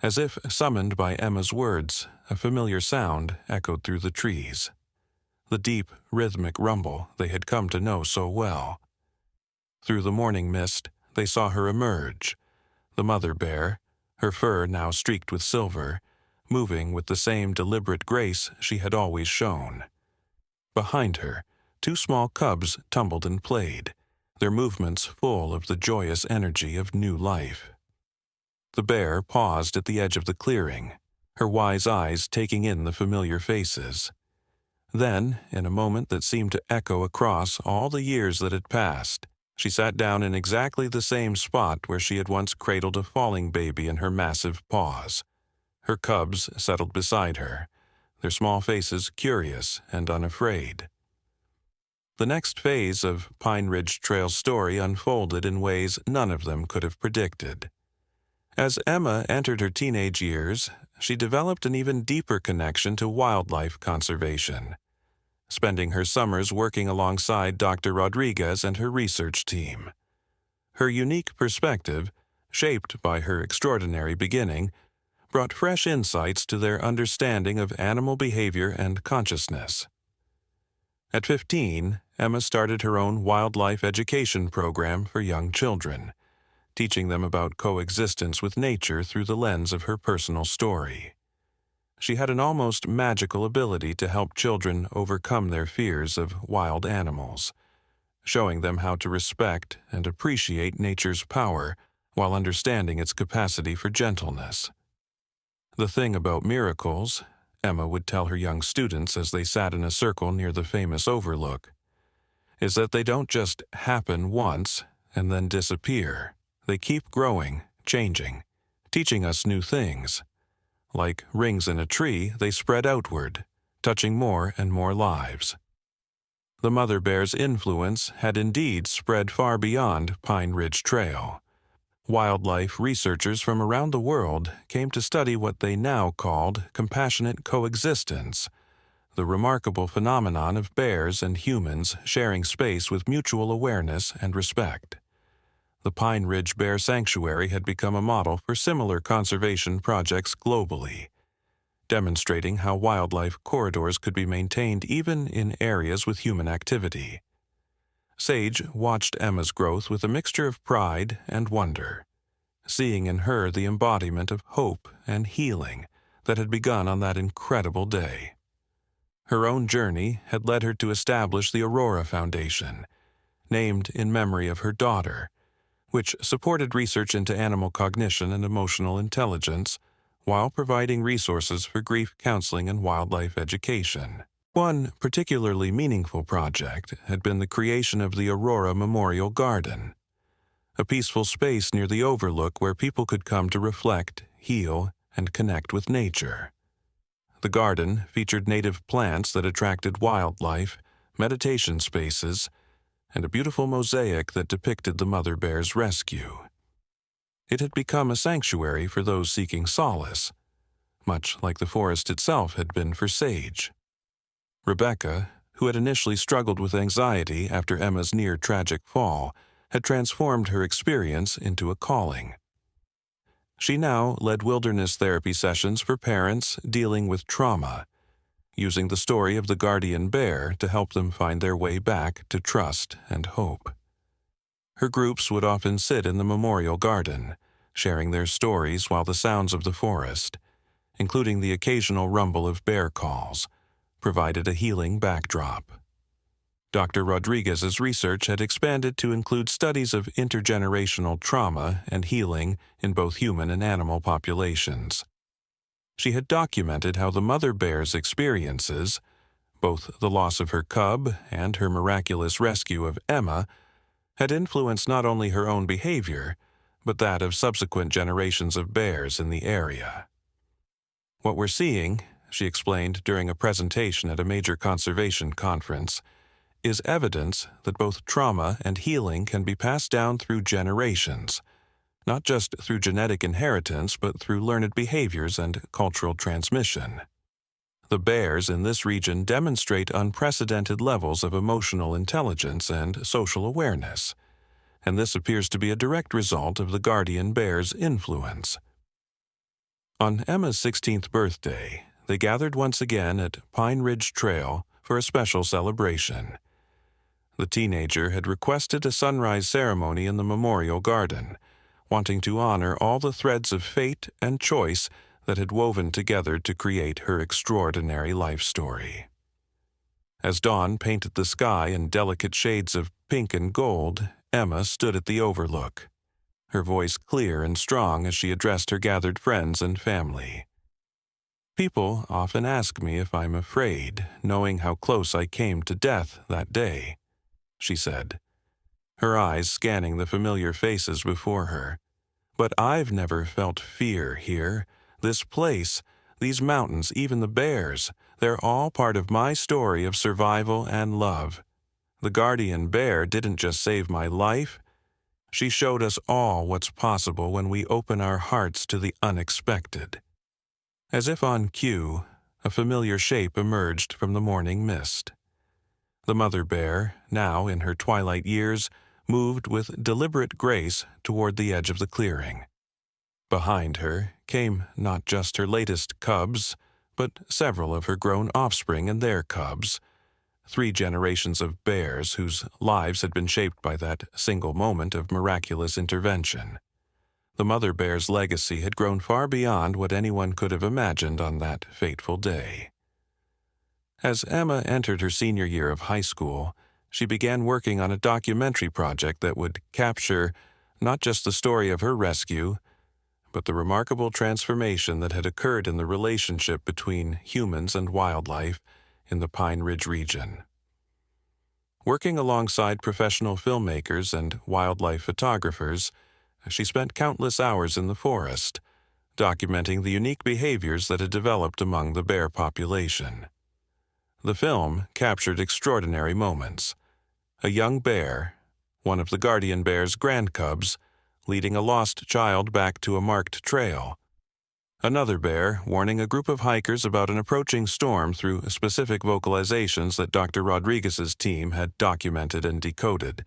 As if summoned by Emma's words, a familiar sound echoed through the trees. The deep, rhythmic rumble they had come to know so well. Through the morning mist, they saw her emerge, the mother bear, her fur now streaked with silver, moving with the same deliberate grace she had always shown. Behind her, 2 small cubs tumbled and played, their movements full of the joyous energy of new life. The bear paused at the edge of the clearing, her wise eyes taking in the familiar faces. Then, in a moment that seemed to echo across all the years that had passed, she sat down in exactly the same spot where she had once cradled a falling baby in her massive paws. Her cubs settled beside her, their small faces curious and unafraid. The next phase of Pine Ridge Trail's story unfolded in ways none of them could have predicted. As Emma entered her teenage years, she developed an even deeper connection to wildlife conservation, spending her summers working alongside Dr. Rodriguez and her research team. Her unique perspective, shaped by her extraordinary beginning, brought fresh insights to their understanding of animal behavior and consciousness. At 15, Emma started her own wildlife education program for young children, teaching them about coexistence with nature through the lens of her personal story. She had an almost magical ability to help children overcome their fears of wild animals, showing them how to respect and appreciate nature's power while understanding its capacity for gentleness. The thing about miracles, Emma would tell her young students as they sat in a circle near the famous overlook, is that they don't just happen once and then disappear. They keep growing, changing, teaching us new things. Like rings in a tree, they spread outward, touching more and more lives. The mother bear's influence had indeed spread far beyond Pine Ridge Trail. Wildlife researchers from around the world came to study what they now called compassionate coexistence, the remarkable phenomenon of bears and humans sharing space with mutual awareness and respect. The Pine Ridge Bear Sanctuary had become a model for similar conservation projects globally, demonstrating how wildlife corridors could be maintained even in areas with human activity. Sage watched Emma's growth with a mixture of pride and wonder, seeing in her the embodiment of hope and healing that had begun on that incredible day. Her own journey had led her to establish the Aurora Foundation, named in memory of her daughter, which supported research into animal cognition and emotional intelligence while providing resources for grief counseling and wildlife education. One particularly meaningful project had been the creation of the Aurora Memorial Garden, a peaceful space near the overlook where people could come to reflect, heal, and connect with nature. The garden featured native plants that attracted wildlife, meditation spaces, and a beautiful mosaic that depicted the mother bear's rescue. It had become a sanctuary for those seeking solace, much like the forest itself had been for Sage. Rebecca, who had initially struggled with anxiety after Emma's near-tragic fall, had transformed her experience into a calling. She now led wilderness therapy sessions for parents dealing with trauma, using the story of the guardian bear to help them find their way back to trust and hope. Her groups would often sit in the memorial garden, sharing their stories while the sounds of the forest, including the occasional rumble of bear calls, provided a healing backdrop. Dr. Rodriguez's research had expanded to include studies of intergenerational trauma and healing in both human and animal populations. She had documented how the mother bear's experiences, both the loss of her cub and her miraculous rescue of Emma, had influenced not only her own behavior, but that of subsequent generations of bears in the area. What we're seeing, she explained during a presentation at a major conservation conference, is evidence that both trauma and healing can be passed down through generations, not just through genetic inheritance, but through learned behaviors and cultural transmission. The bears in this region demonstrate unprecedented levels of emotional intelligence and social awareness, and this appears to be a direct result of the guardian bear's influence. On Emma's 16th birthday, they gathered once again at Pine Ridge Trail for a special celebration. The teenager had requested a sunrise ceremony in the memorial garden, wanting to honor all the threads of fate and choice that had woven together to create her extraordinary life story. As dawn painted the sky in delicate shades of pink and gold, Emma stood at the overlook, her voice clear and strong as she addressed her gathered friends and family. People often ask me if I'm afraid, knowing how close I came to death that day, she said, her eyes scanning the familiar faces before her. But I've never felt fear here. This place, these mountains, even the bears, they're all part of my story of survival and love. The guardian bear didn't just save my life. She showed us all what's possible when we open our hearts to the unexpected. As if on cue, a familiar shape emerged from the morning mist. The mother bear, now in her twilight years, moved with deliberate grace toward the edge of the clearing. Behind her came not just her latest cubs, but several of her grown offspring and their cubs, 3 generations of bears whose lives had been shaped by that single moment of miraculous intervention. The mother bear's legacy had grown far beyond what anyone could have imagined on that fateful day. As Emma entered her senior year of high school, she began working on a documentary project that would capture not just the story of her rescue, but the remarkable transformation that had occurred in the relationship between humans and wildlife in the Pine Ridge region. Working alongside professional filmmakers and wildlife photographers, she spent countless hours in the forest, documenting the unique behaviors that had developed among the bear population. The film captured extraordinary moments. A young bear, one of the guardian bear's grand cubs, leading a lost child back to a marked trail. Another bear warning a group of hikers about an approaching storm through specific vocalizations that Dr. Rodriguez's team had documented and decoded.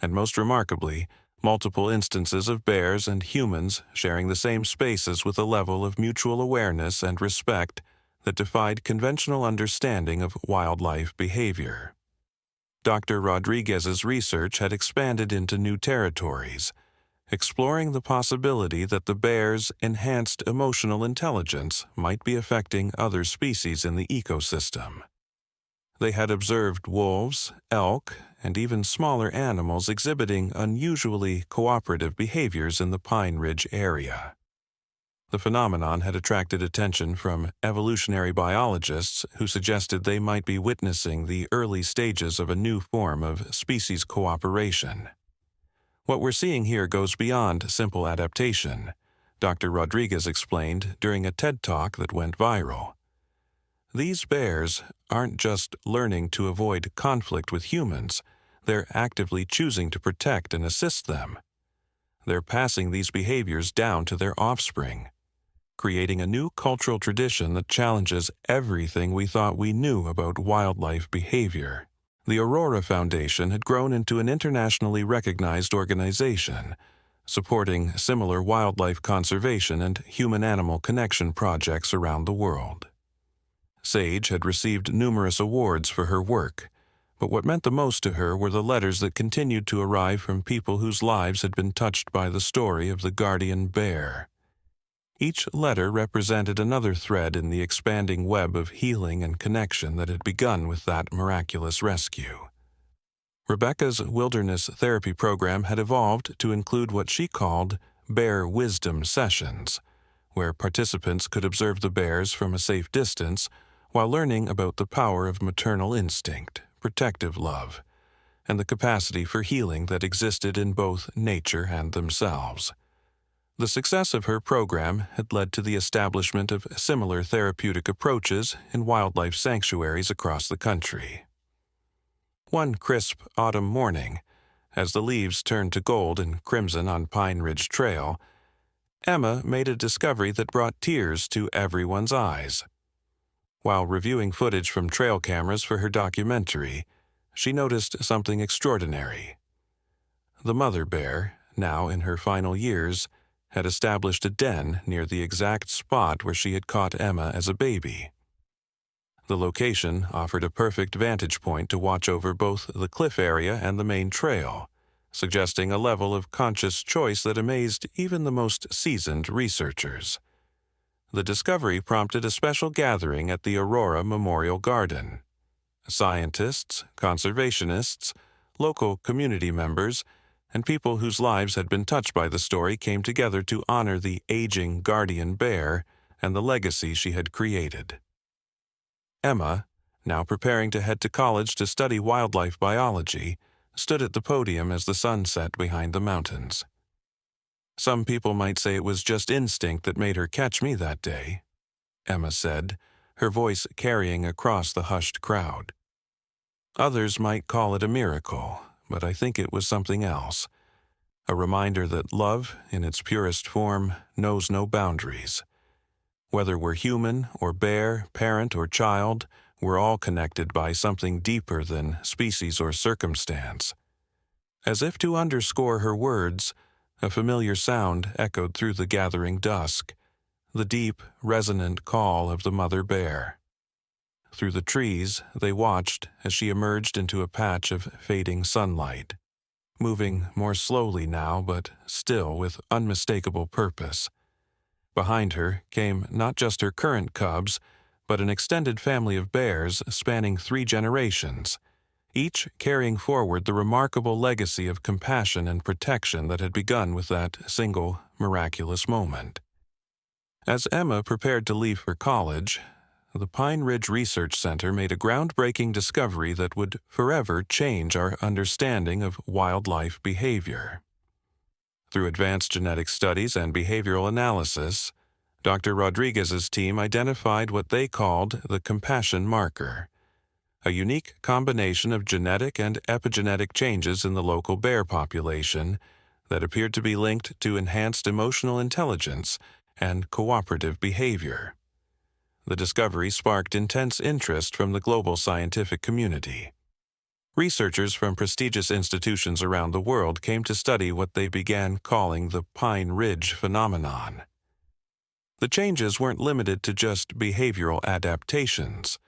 And most remarkably, multiple instances of bears and humans sharing the same spaces with a level of mutual awareness and respect that defied conventional understanding of wildlife behavior. Dr. Rodriguez's research had expanded into new territories, exploring the possibility that the bear's enhanced emotional intelligence might be affecting other species in the ecosystem. They had observed wolves, elk, and even smaller animals exhibiting unusually cooperative behaviors in the Pine Ridge area. The phenomenon had attracted attention from evolutionary biologists who suggested they might be witnessing the early stages of a new form of species cooperation. What we're seeing here goes beyond simple adaptation, Dr. Rodriguez explained during a TED Talk that went viral. These bears aren't just learning to avoid conflict with humans, they're actively choosing to protect and assist them. They're passing these behaviors down to their offspring, creating a new cultural tradition that challenges everything we thought we knew about wildlife behavior. The Aurora Foundation had grown into an internationally recognized organization, supporting similar wildlife conservation and human-animal connection projects around the world. Sage had received numerous awards for her work, but what meant the most to her were the letters that continued to arrive from people whose lives had been touched by the story of the guardian bear. Each letter represented another thread in the expanding web of healing and connection that had begun with that miraculous rescue. Rebecca's wilderness therapy program had evolved to include what she called bear wisdom sessions, where participants could observe the bears from a safe distance while learning about the power of maternal instinct, protective love, and the capacity for healing that existed in both nature and themselves. The success of her program had led to the establishment of similar therapeutic approaches in wildlife sanctuaries across the country. One crisp autumn morning, as the leaves turned to gold and crimson on Pine Ridge Trail, Emma made a discovery that brought tears to everyone's eyes. While reviewing footage from trail cameras for her documentary, she noticed something extraordinary. The mother bear, now in her final years, had established a den near the exact spot where she had caught Emma as a baby. The location offered a perfect vantage point to watch over both the cliff area and the main trail, suggesting a level of conscious choice that amazed even the most seasoned researchers. The discovery prompted a special gathering at the Aurora Memorial Garden. Scientists, conservationists, local community members, and people whose lives had been touched by the story came together to honor the aging guardian bear and the legacy she had created. Emma, now preparing to head to college to study wildlife biology, stood at the podium as the sun set behind the mountains. "Some people might say it was just instinct that made her catch me that day," Emma said, her voice carrying across the hushed crowd. "Others might call it a miracle, but I think it was something else. A reminder that love, in its purest form, knows no boundaries. Whether we're human or bear, parent or child, we're all connected by something deeper than species or circumstance." As if to underscore her words, a familiar sound echoed through the gathering dusk, the deep, resonant call of the mother bear. Through the trees, they watched as she emerged into a patch of fading sunlight, moving more slowly now, but still with unmistakable purpose. Behind her came not just her current cubs, but an extended family of bears spanning 3 generations, each carrying forward the remarkable legacy of compassion and protection that had begun with that single miraculous moment. As Emma prepared to leave for college, the Pine Ridge Research Center made a groundbreaking discovery that would forever change our understanding of wildlife behavior. Through advanced genetic studies and behavioral analysis, Dr. Rodriguez's team identified what they called the compassion marker, a unique combination of genetic and epigenetic changes in the local bear population that appeared to be linked to enhanced emotional intelligence and cooperative behavior. The discovery sparked intense interest from the global scientific community. Researchers from prestigious institutions around the world came to study what they began calling the Pine Ridge phenomenon. The changes weren't limited to just behavioral adaptations.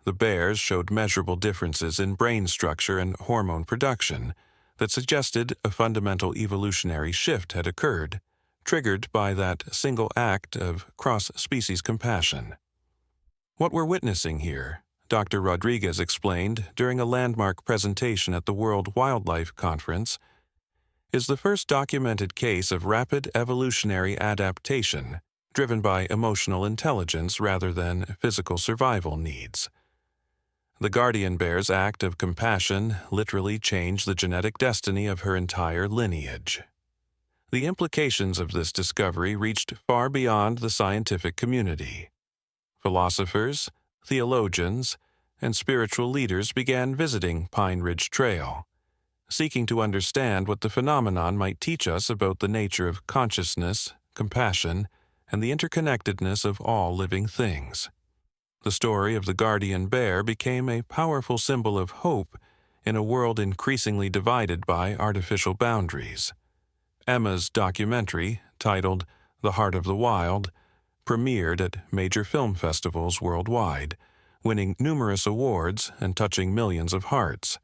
The bears showed measurable differences in brain structure and hormone production that suggested a fundamental evolutionary shift had occurred, triggered by that single act of cross-species compassion. What we're witnessing here, Dr. Rodriguez explained during a landmark presentation at the World Wildlife Conference, is the first documented case of rapid evolutionary adaptation driven by emotional intelligence rather than physical survival needs. The guardian bear's act of compassion literally changed the genetic destiny of her entire lineage. The implications of this discovery reached far beyond the scientific community. Philosophers, theologians, and spiritual leaders began visiting Pine Ridge Trail, seeking to understand what the phenomenon might teach us about the nature of consciousness, compassion, and the interconnectedness of all living things. The story of the guardian bear became a powerful symbol of hope in a world increasingly divided by artificial boundaries. Emma's documentary, titled The Heart of the Wild, premiered at major film festivals worldwide, winning numerous awards and touching millions of hearts.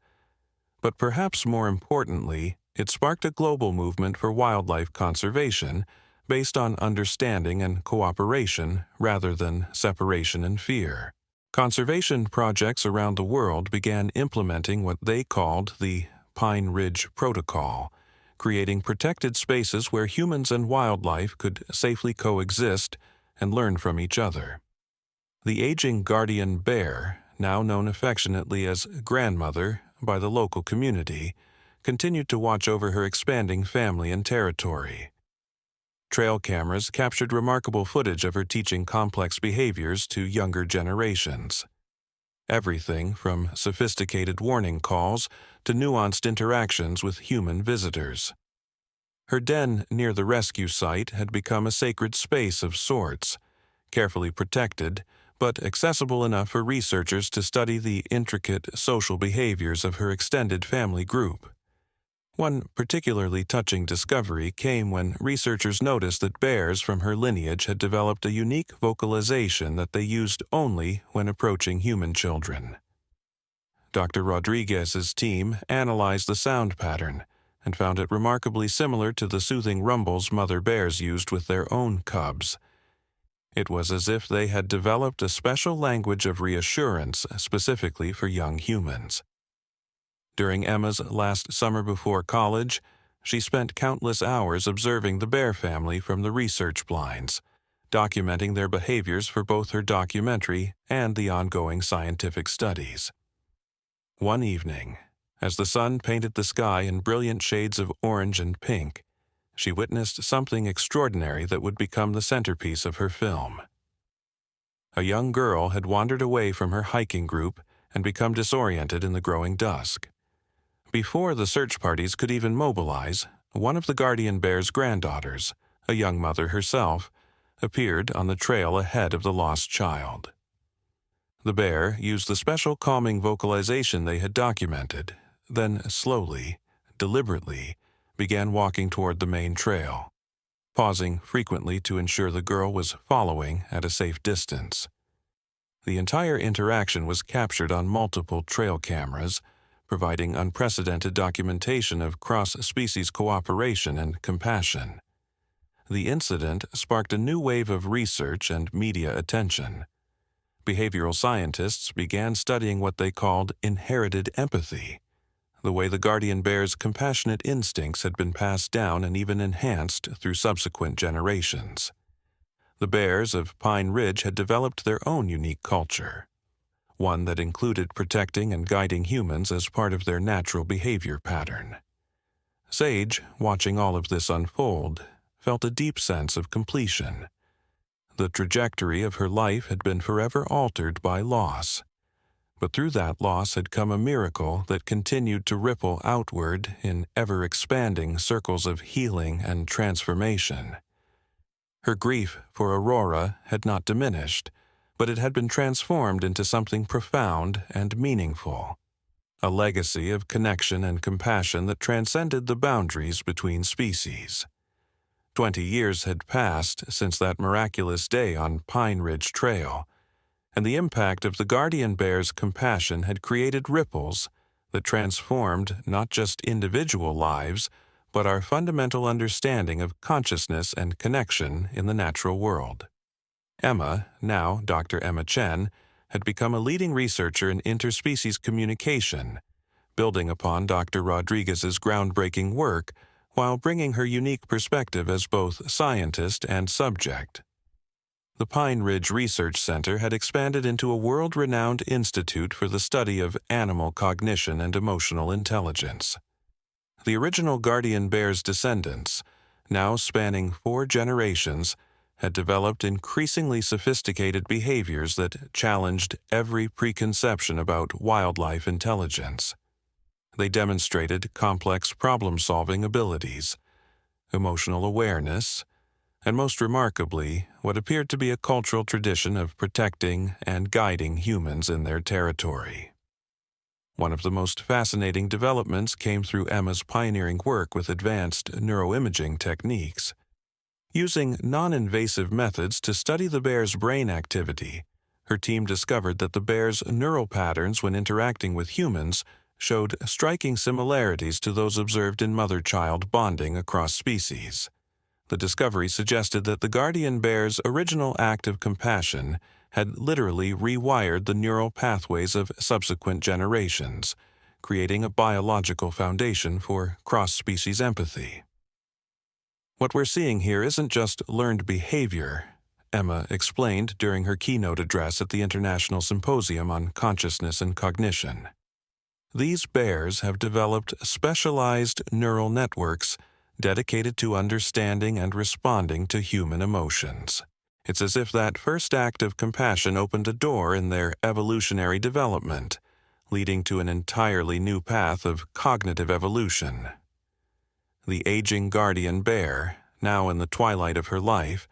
But perhaps more importantly, it sparked a global movement for wildlife conservation based on understanding and cooperation rather than separation and fear. Conservation projects around the world began implementing what they called the Pine Ridge Protocol, creating protected spaces where humans and wildlife could safely coexist and learn from each other. The aging guardian bear, now known affectionately as Grandmother by the local community, continued to watch over her expanding family and territory. Trail cameras captured remarkable footage of her teaching complex behaviors to younger generations. Everything from sophisticated warning calls to nuanced interactions with human visitors. Her den near the rescue site had become a sacred space of sorts, carefully protected, but accessible enough for researchers to study the intricate social behaviors of her extended family group. One particularly touching discovery came when researchers noticed that bears from her lineage had developed a unique vocalization that they used only when approaching human children. Dr. Rodriguez's team analyzed the sound pattern and found it remarkably similar to the soothing rumbles mother bears used with their own cubs. It was as if they had developed a special language of reassurance specifically for young humans. During Emma's last summer before college, she spent countless hours observing the bear family from the research blinds, documenting their behaviors for both her documentary and the ongoing scientific studies. One evening, as the sun painted the sky in brilliant shades of orange and pink, she witnessed something extraordinary that would become the centerpiece of her film. A young girl had wandered away from her hiking group and become disoriented in the growing dusk. Before the search parties could even mobilize, one of the guardian bear's granddaughters, a young mother herself, appeared on the trail ahead of the lost child. The bear used the special calming vocalization they had documented, then slowly, deliberately, began walking toward the main trail, pausing frequently to ensure the girl was following at a safe distance. The entire interaction was captured on multiple trail cameras, providing unprecedented documentation of cross-species cooperation and compassion. The incident sparked a new wave of research and media attention. Behavioral scientists began studying what they called inherited empathy, the way the guardian bear's compassionate instincts had been passed down and even enhanced through subsequent generations. The bears of Pine Ridge had developed their own unique culture, one that included protecting and guiding humans as part of their natural behavior pattern. Sage, watching all of this unfold, felt a deep sense of completion. The trajectory of her life had been forever altered by loss, but through that loss had come a miracle that continued to ripple outward in ever-expanding circles of healing and transformation. Her grief for Aurora had not diminished, but it had been transformed into something profound and meaningful, a legacy of connection and compassion that transcended the boundaries between species. 20 years had passed since that miraculous day on Pine Ridge Trail, and the impact of the guardian bear's compassion had created ripples that transformed not just individual lives, but our fundamental understanding of consciousness and connection in the natural world. Emma, now Dr. Emma Chen, had become a leading researcher in interspecies communication, building upon Dr. Rodriguez's groundbreaking work while bringing her unique perspective as both scientist and subject. The Pine Ridge Research Center had expanded into a world-renowned institute for the study of animal cognition and emotional intelligence. The original guardian bear's descendants, now spanning 4 generations, had developed increasingly sophisticated behaviors that challenged every preconception about wildlife intelligence. They demonstrated complex problem-solving abilities, emotional awareness, and most remarkably, what appeared to be a cultural tradition of protecting and guiding humans in their territory. One of the most fascinating developments came through Emma's pioneering work with advanced neuroimaging techniques. Using non-invasive methods to study the bear's brain activity, her team discovered that the bear's neural patterns when interacting with humans showed striking similarities to those observed in mother-child bonding across species. The discovery suggested that the guardian bear's original act of compassion had literally rewired the neural pathways of subsequent generations, creating a biological foundation for cross-species empathy. What we're seeing here isn't just learned behavior, Emma explained during her keynote address at the International Symposium on Consciousness and Cognition. These bears have developed specialized neural networks dedicated to understanding and responding to human emotions. It's as if that first act of compassion opened a door in their evolutionary development, leading to an entirely new path of cognitive evolution. The aging guardian bear, now in the twilight of her life,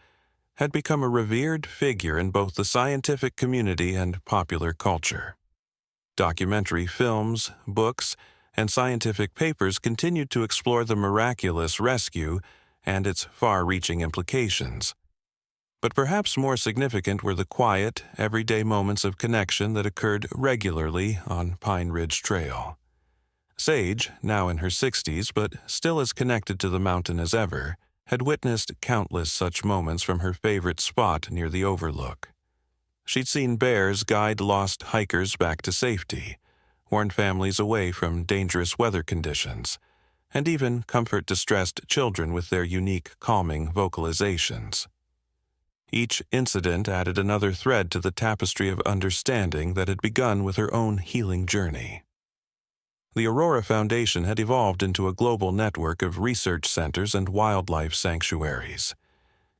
had become a revered figure in both the scientific community and popular culture. Documentary films, books, and scientific papers continued to explore the miraculous rescue and its far-reaching implications. But perhaps more significant were the quiet, everyday moments of connection that occurred regularly on Pine Ridge Trail. Sage, now in her 60s but still as connected to the mountain as ever, had witnessed countless such moments from her favorite spot near the overlook. She'd seen bears guide lost hikers back to safety, warn families away from dangerous weather conditions, and even comfort distressed children with their unique calming vocalizations. Each incident added another thread to the tapestry of understanding that had begun with her own healing journey. The Aurora Foundation had evolved into a global network of research centers and wildlife sanctuaries,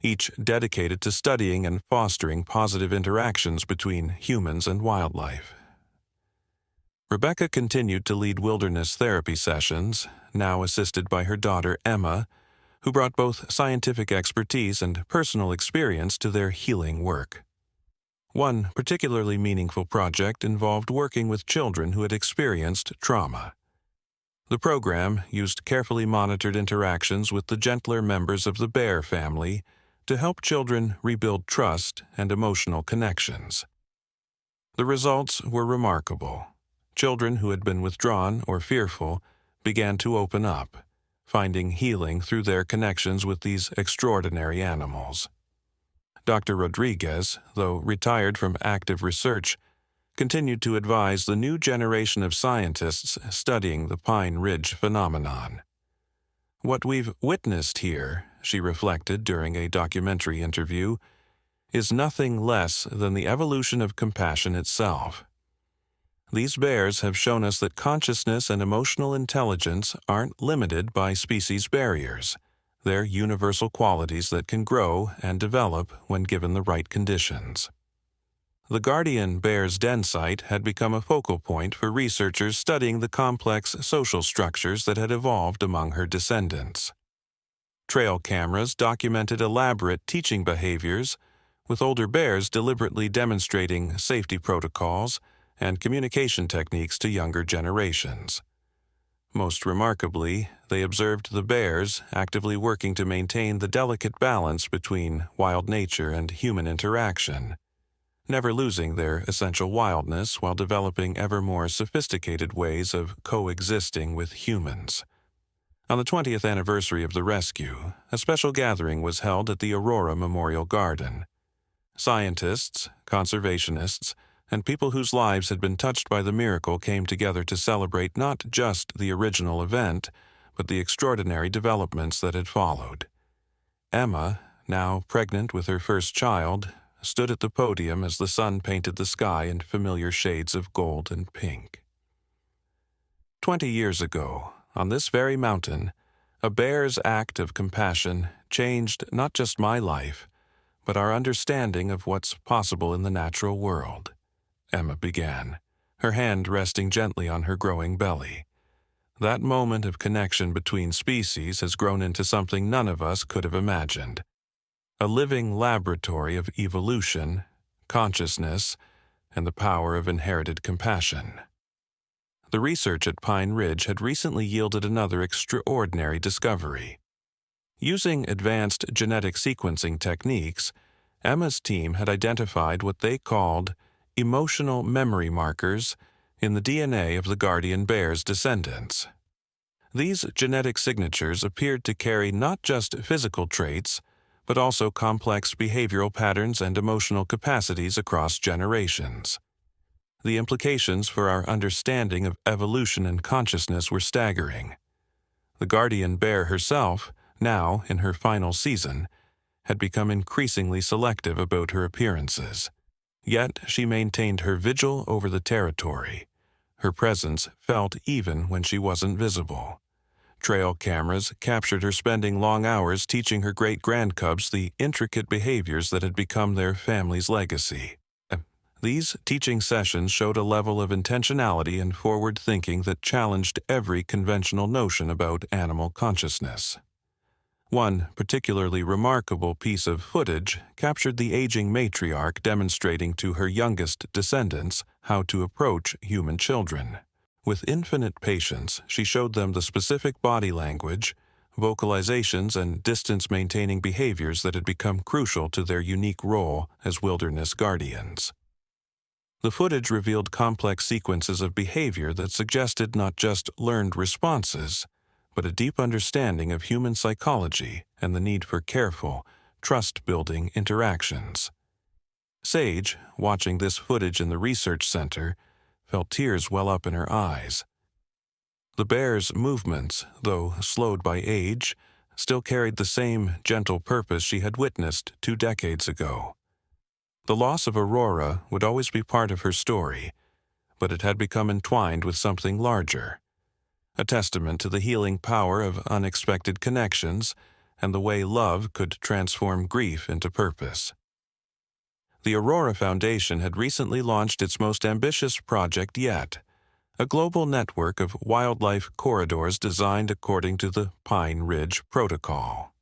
each dedicated to studying and fostering positive interactions between humans and wildlife. Rebecca continued to lead wilderness therapy sessions, now assisted by her daughter Emma, who brought both scientific expertise and personal experience to their healing work. One particularly meaningful project involved working with children who had experienced trauma. The program used carefully monitored interactions with the gentler members of the bear family to help children rebuild trust and emotional connections. The results were remarkable. Children who had been withdrawn or fearful began to open up, finding healing through their connections with these extraordinary animals. Dr. Rodriguez, though retired from active research, continued to advise the new generation of scientists studying the Pine Ridge phenomenon. What we've witnessed here, she reflected during a documentary interview, is nothing less than the evolution of compassion itself. These bears have shown us that consciousness and emotional intelligence aren't limited by species barriers. They're universal qualities that can grow and develop when given the right conditions. The Guardian Bear's den site had become a focal point for researchers studying the complex social structures that had evolved among her descendants. Trail cameras documented elaborate teaching behaviors, with older bears deliberately demonstrating safety protocols and communication techniques to younger generations. Most remarkably, they observed the bears actively working to maintain the delicate balance between wild nature and human interaction, never losing their essential wildness while developing ever more sophisticated ways of coexisting with humans. On the 20th anniversary of the rescue, a special gathering was held at the Aurora Memorial Garden. Scientists, conservationists, and people whose lives had been touched by the miracle came together to celebrate not just the original event, but the extraordinary developments that had followed. Emma, now pregnant with her first child, stood at the podium as the sun painted the sky in familiar shades of gold and pink. 20 years ago, on this very mountain, a bear's act of compassion changed not just my life, but our understanding of what's possible in the natural world, Emma began, her hand resting gently on her growing belly. That moment of connection between species has grown into something none of us could have imagined. A living laboratory of evolution, consciousness, and the power of inherited compassion. The research at Pine Ridge had recently yielded another extraordinary discovery. Using advanced genetic sequencing techniques, Emma's team had identified what they called emotional memory markers in the DNA of the guardian bear's descendants. These genetic signatures appeared to carry not just physical traits, but also complex behavioral patterns and emotional capacities across generations. The implications for our understanding of evolution and consciousness were staggering. The guardian bear herself, now in her final season, had become increasingly selective about her appearances. Yet she maintained her vigil over the territory. Her presence felt even when she wasn't visible. Trail cameras captured her spending long hours teaching her great-grandcubs the intricate behaviors that had become their family's legacy. These teaching sessions showed a level of intentionality and forward thinking that challenged every conventional notion about animal consciousness. One particularly remarkable piece of footage captured the aging matriarch demonstrating to her youngest descendants how to approach human children. With infinite patience, she showed them the specific body language, vocalizations, and distance-maintaining behaviors that had become crucial to their unique role as wilderness guardians. The footage revealed complex sequences of behavior that suggested not just learned responses, but a deep understanding of human psychology and the need for careful, trust-building interactions. Sage, watching this footage in the research center, felt tears well up in her eyes. The bear's movements, though slowed by age, still carried the same gentle purpose she had witnessed 2 decades ago. The loss of Aurora would always be part of her story, but it had become entwined with something larger. A testament to the healing power of unexpected connections and the way love could transform grief into purpose. The Aurora Foundation had recently launched its most ambitious project yet, a global network of wildlife corridors designed according to the Pine Ridge Protocol.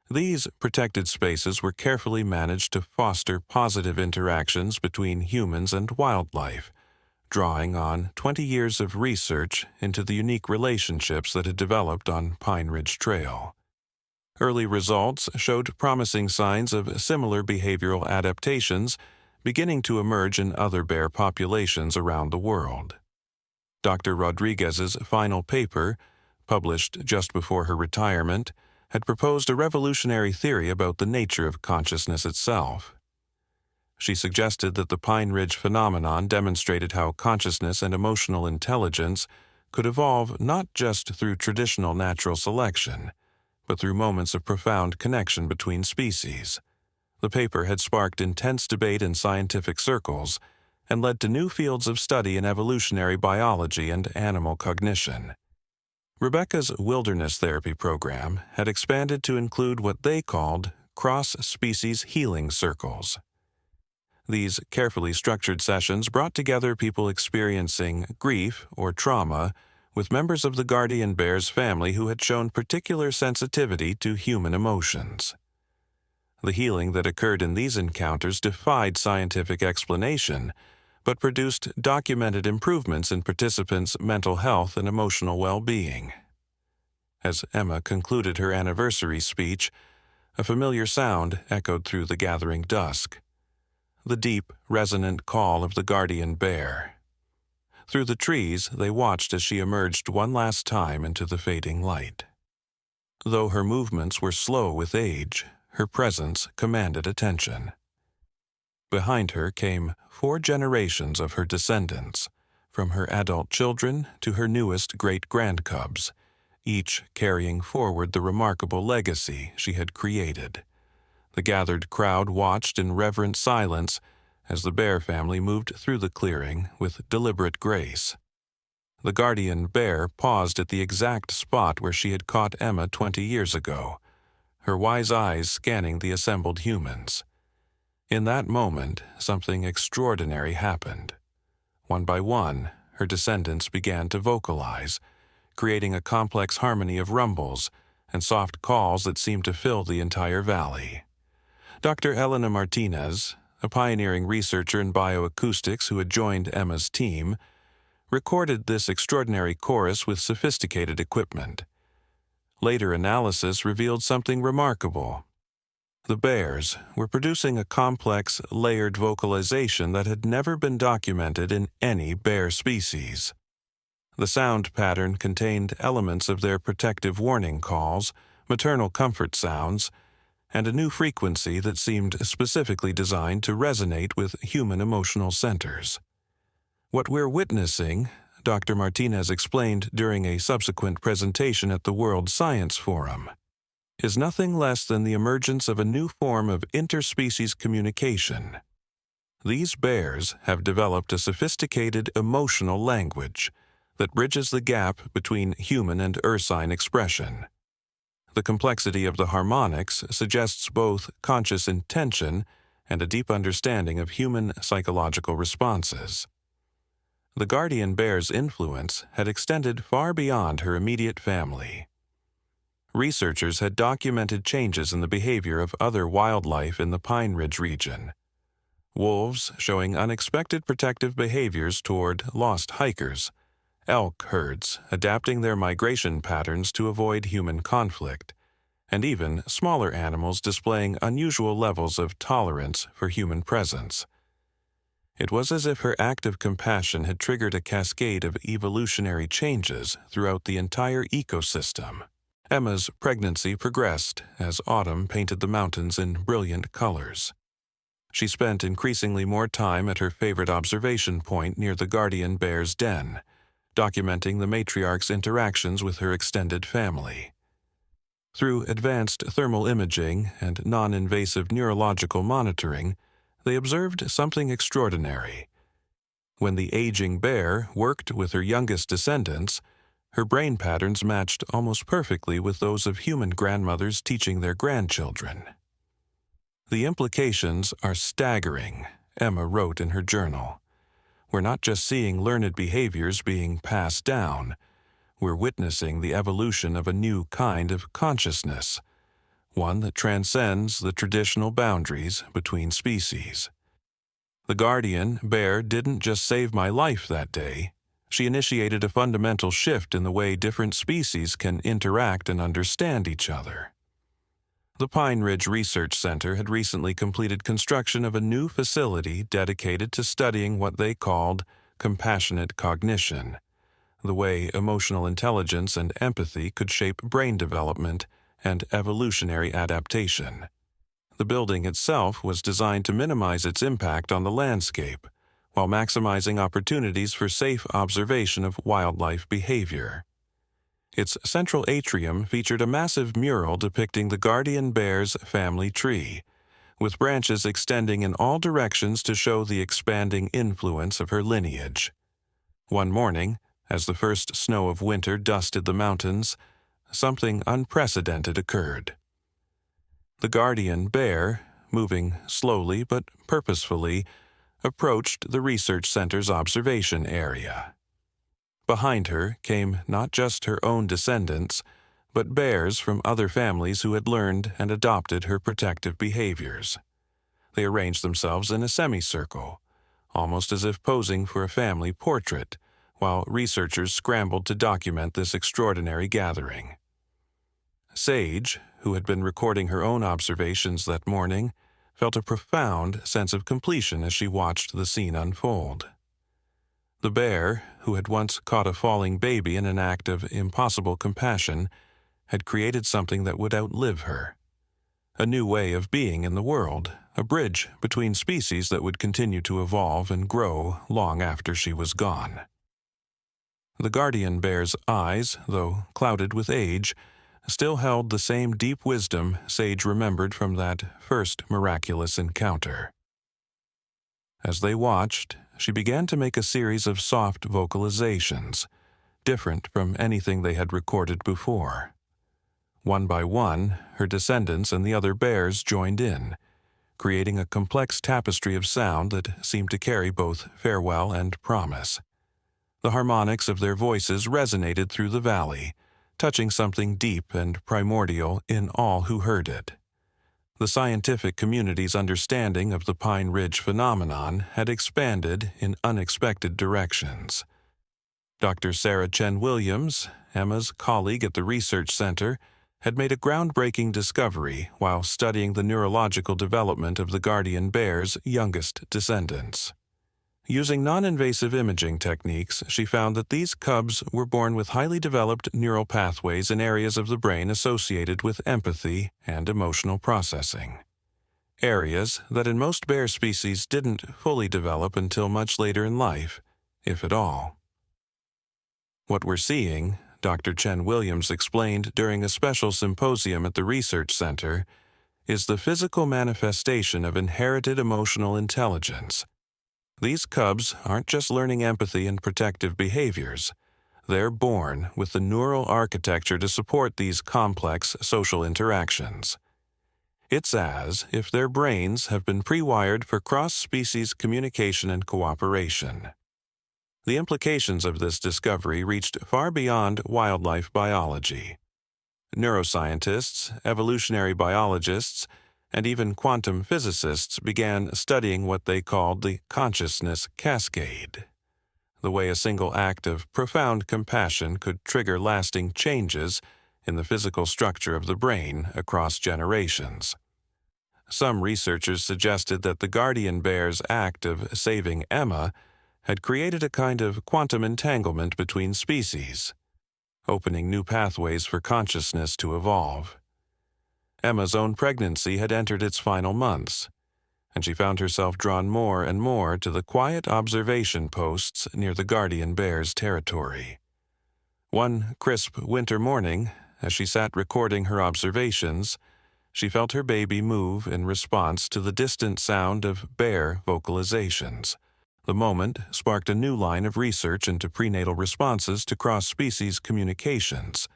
These protected spaces were carefully managed to foster positive interactions between humans and wildlife, drawing on 20 years of research into the unique relationships that had developed on Pine Ridge Trail. Early results showed promising signs of similar behavioral adaptations beginning to emerge in other bear populations around the world. Dr. Rodriguez's final paper, published just before her retirement, had proposed a revolutionary theory about the nature of consciousness itself. She suggested that the Pine Ridge phenomenon demonstrated how consciousness and emotional intelligence could evolve not just through traditional natural selection, but through moments of profound connection between species. The paper had sparked intense debate in scientific circles and led to new fields of study in evolutionary biology and animal cognition. Rebecca's wilderness therapy program had expanded to include what they called cross-species healing circles. These carefully structured sessions brought together people experiencing grief or trauma with members of the guardian bear's family who had shown particular sensitivity to human emotions. The healing that occurred in these encounters defied scientific explanation, but produced documented improvements in participants' mental health and emotional well-being. As Emma concluded her anniversary speech, a familiar sound echoed through the gathering dusk. The deep, resonant call of the guardian bear. Through the trees, they watched as she emerged one last time into the fading light. Though her movements were slow with age, her presence commanded attention. Behind her came 4 generations of her descendants, from her adult children to her newest great-grandcubs, each carrying forward the remarkable legacy she had created. The gathered crowd watched in reverent silence as the bear family moved through the clearing with deliberate grace. The guardian bear paused at the exact spot where she had caught Emma 20 years ago, her wise eyes scanning the assembled humans. In that moment, something extraordinary happened. One by one, her descendants began to vocalize, creating a complex harmony of rumbles and soft calls that seemed to fill the entire valley. Dr. Elena Martinez, a pioneering researcher in bioacoustics who had joined Emma's team, recorded this extraordinary chorus with sophisticated equipment. Later analysis revealed something remarkable. The bears were producing a complex, layered vocalization that had never been documented in any bear species. The sound pattern contained elements of their protective warning calls, maternal comfort sounds, and a new frequency that seemed specifically designed to resonate with human emotional centers. What we're witnessing, Dr. Martinez explained during a subsequent presentation at the World Science Forum, is nothing less than the emergence of a new form of interspecies communication. These bears have developed a sophisticated emotional language that bridges the gap between human and ursine expression. The complexity of the harmonics suggests both conscious intention and a deep understanding of human psychological responses. The guardian bear's influence had extended far beyond her immediate family. Researchers had documented changes in the behavior of other wildlife in the Pine Ridge region. Wolves showing unexpected protective behaviors toward lost hikers, elk herds adapting their migration patterns to avoid human conflict, and even smaller animals displaying unusual levels of tolerance for human presence. It was as if her act of compassion had triggered a cascade of evolutionary changes throughout the entire ecosystem. Emma's pregnancy progressed as autumn painted the mountains in brilliant colors. She spent increasingly more time at her favorite observation point near the guardian bear's den, documenting the matriarch's interactions with her extended family. Through advanced thermal imaging and non-invasive neurological monitoring, they observed something extraordinary. When the aging bear worked with her youngest descendants, her brain patterns matched almost perfectly with those of human grandmothers teaching their grandchildren. The implications are staggering, Emma wrote in her journal. We're not just seeing learned behaviors being passed down, we're witnessing the evolution of a new kind of consciousness, one that transcends the traditional boundaries between species. The guardian bear didn't just save my life that day. She initiated a fundamental shift in the way different species can interact and understand each other. The Pine Ridge Research Center had recently completed construction of a new facility dedicated to studying what they called compassionate cognition, the way emotional intelligence and empathy could shape brain development and evolutionary adaptation. The building itself was designed to minimize its impact on the landscape, while maximizing opportunities for safe observation of wildlife behavior. Its central atrium featured a massive mural depicting the guardian bear's family tree, with branches extending in all directions to show the expanding influence of her lineage. One morning, as the first snow of winter dusted the mountains, something unprecedented occurred. The guardian bear, moving slowly but purposefully, approached the research center's observation area. Behind her came not just her own descendants, but bears from other families who had learned and adopted her protective behaviors. They arranged themselves in a semicircle, almost as if posing for a family portrait, while researchers scrambled to document this extraordinary gathering. Sage, who had been recording her own observations that morning, felt a profound sense of completion as she watched the scene unfold. The bear, who had once caught a falling baby in an act of impossible compassion, had created something that would outlive her. A new way of being in the world, a bridge between species that would continue to evolve and grow long after she was gone. The guardian bear's eyes, though clouded with age, still held the same deep wisdom Sage remembered from that first miraculous encounter. As they watched, she began to make a series of soft vocalizations, different from anything they had recorded before. One by one, her descendants and the other bears joined in, creating a complex tapestry of sound that seemed to carry both farewell and promise. The harmonics of their voices resonated through the valley, touching something deep and primordial in all who heard it. The scientific community's understanding of the Pine Ridge phenomenon had expanded in unexpected directions. Dr. Sarah Chen Williams, Emma's colleague at the research center, had made a groundbreaking discovery while studying the neurological development of the guardian bear's youngest descendants. Using non-invasive imaging techniques, she found that these cubs were born with highly developed neural pathways in areas of the brain associated with empathy and emotional processing. Areas that in most bear species didn't fully develop until much later in life, if at all. What we're seeing, Dr. Chen Williams explained during a special symposium at the research center, is the physical manifestation of inherited emotional intelligence. These cubs aren't just learning empathy and protective behaviors. They're born with the neural architecture to support these complex social interactions. It's as if their brains have been pre-wired for cross-species communication and cooperation. The implications of this discovery reached far beyond wildlife biology. Neuroscientists, evolutionary biologists, and even quantum physicists began studying what they called the consciousness cascade, the way a single act of profound compassion could trigger lasting changes in the physical structure of the brain across generations. Some researchers suggested that the guardian bear's act of saving Emma had created a kind of quantum entanglement between species, opening new pathways for consciousness to evolve. Emma's own pregnancy had entered its final months, and she found herself drawn more and more to the quiet observation posts near the guardian bear's territory. One crisp winter morning, as she sat recording her observations, she felt her baby move in response to the distant sound of bear vocalizations. The moment sparked a new line of research into prenatal responses to cross-species communications,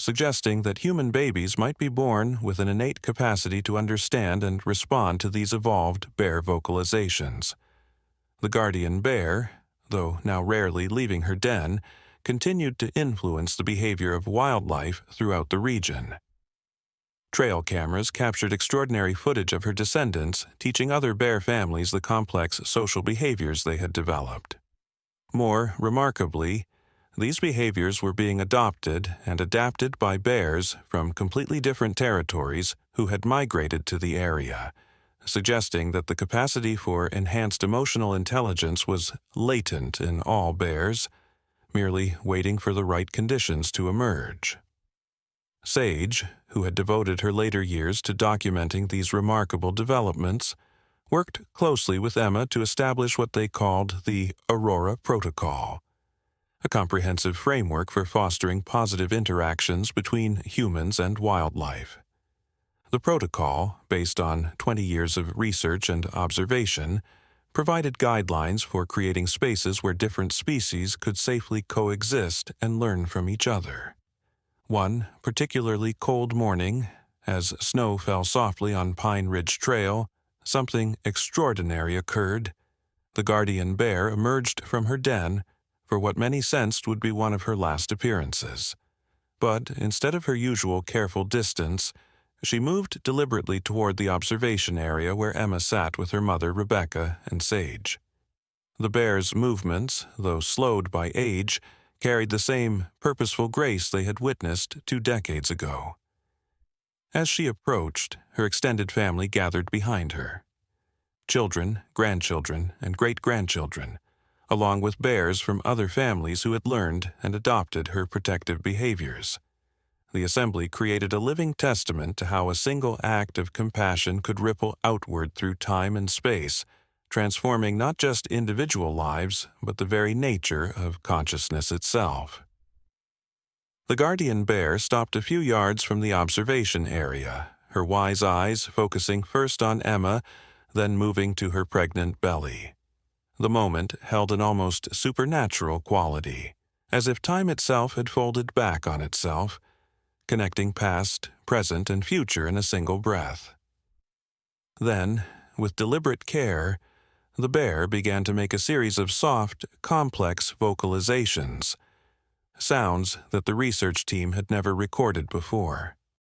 suggesting that human babies might be born with an innate capacity to understand and respond to these evolved bear vocalizations. The guardian bear, though now rarely leaving her den, continued to influence the behavior of wildlife throughout the region. Trail cameras captured extraordinary footage of her descendants, teaching other bear families the complex social behaviors they had developed. More remarkably, these behaviors were being adopted and adapted by bears from completely different territories who had migrated to the area, suggesting that the capacity for enhanced emotional intelligence was latent in all bears, merely waiting for the right conditions to emerge. Sage, who had devoted her later years to documenting these remarkable developments, worked closely with Emma to establish what they called the Aurora Protocol, a comprehensive framework for fostering positive interactions between humans and wildlife. The protocol, based on 20 years of research and observation, provided guidelines for creating spaces where different species could safely coexist and learn from each other. One particularly cold morning, as snow fell softly on Pine Ridge Trail, something extraordinary occurred. The guardian bear emerged from her den for what many sensed would be one of her last appearances. But instead of her usual careful distance, she moved deliberately toward the observation area where Emma sat with her mother, Rebecca, and Sage. The bear's movements, though slowed by age, carried the same purposeful grace they had witnessed 2 decades ago. As she approached, her extended family gathered behind her. Children, grandchildren, and great-grandchildren, along with bears from other families who had learned and adopted her protective behaviors. The assembly created a living testament to how a single act of compassion could ripple outward through time and space, transforming not just individual lives, but the very nature of consciousness itself. The guardian bear stopped a few yards from the observation area, her wise eyes focusing first on Emma, then moving to her pregnant belly. The moment held an almost supernatural quality, as if time itself had folded back on itself, connecting past, present, and future in a single breath. Then, with deliberate care, the bear began to make a series of soft, complex vocalizations, sounds that the research team had never recorded before.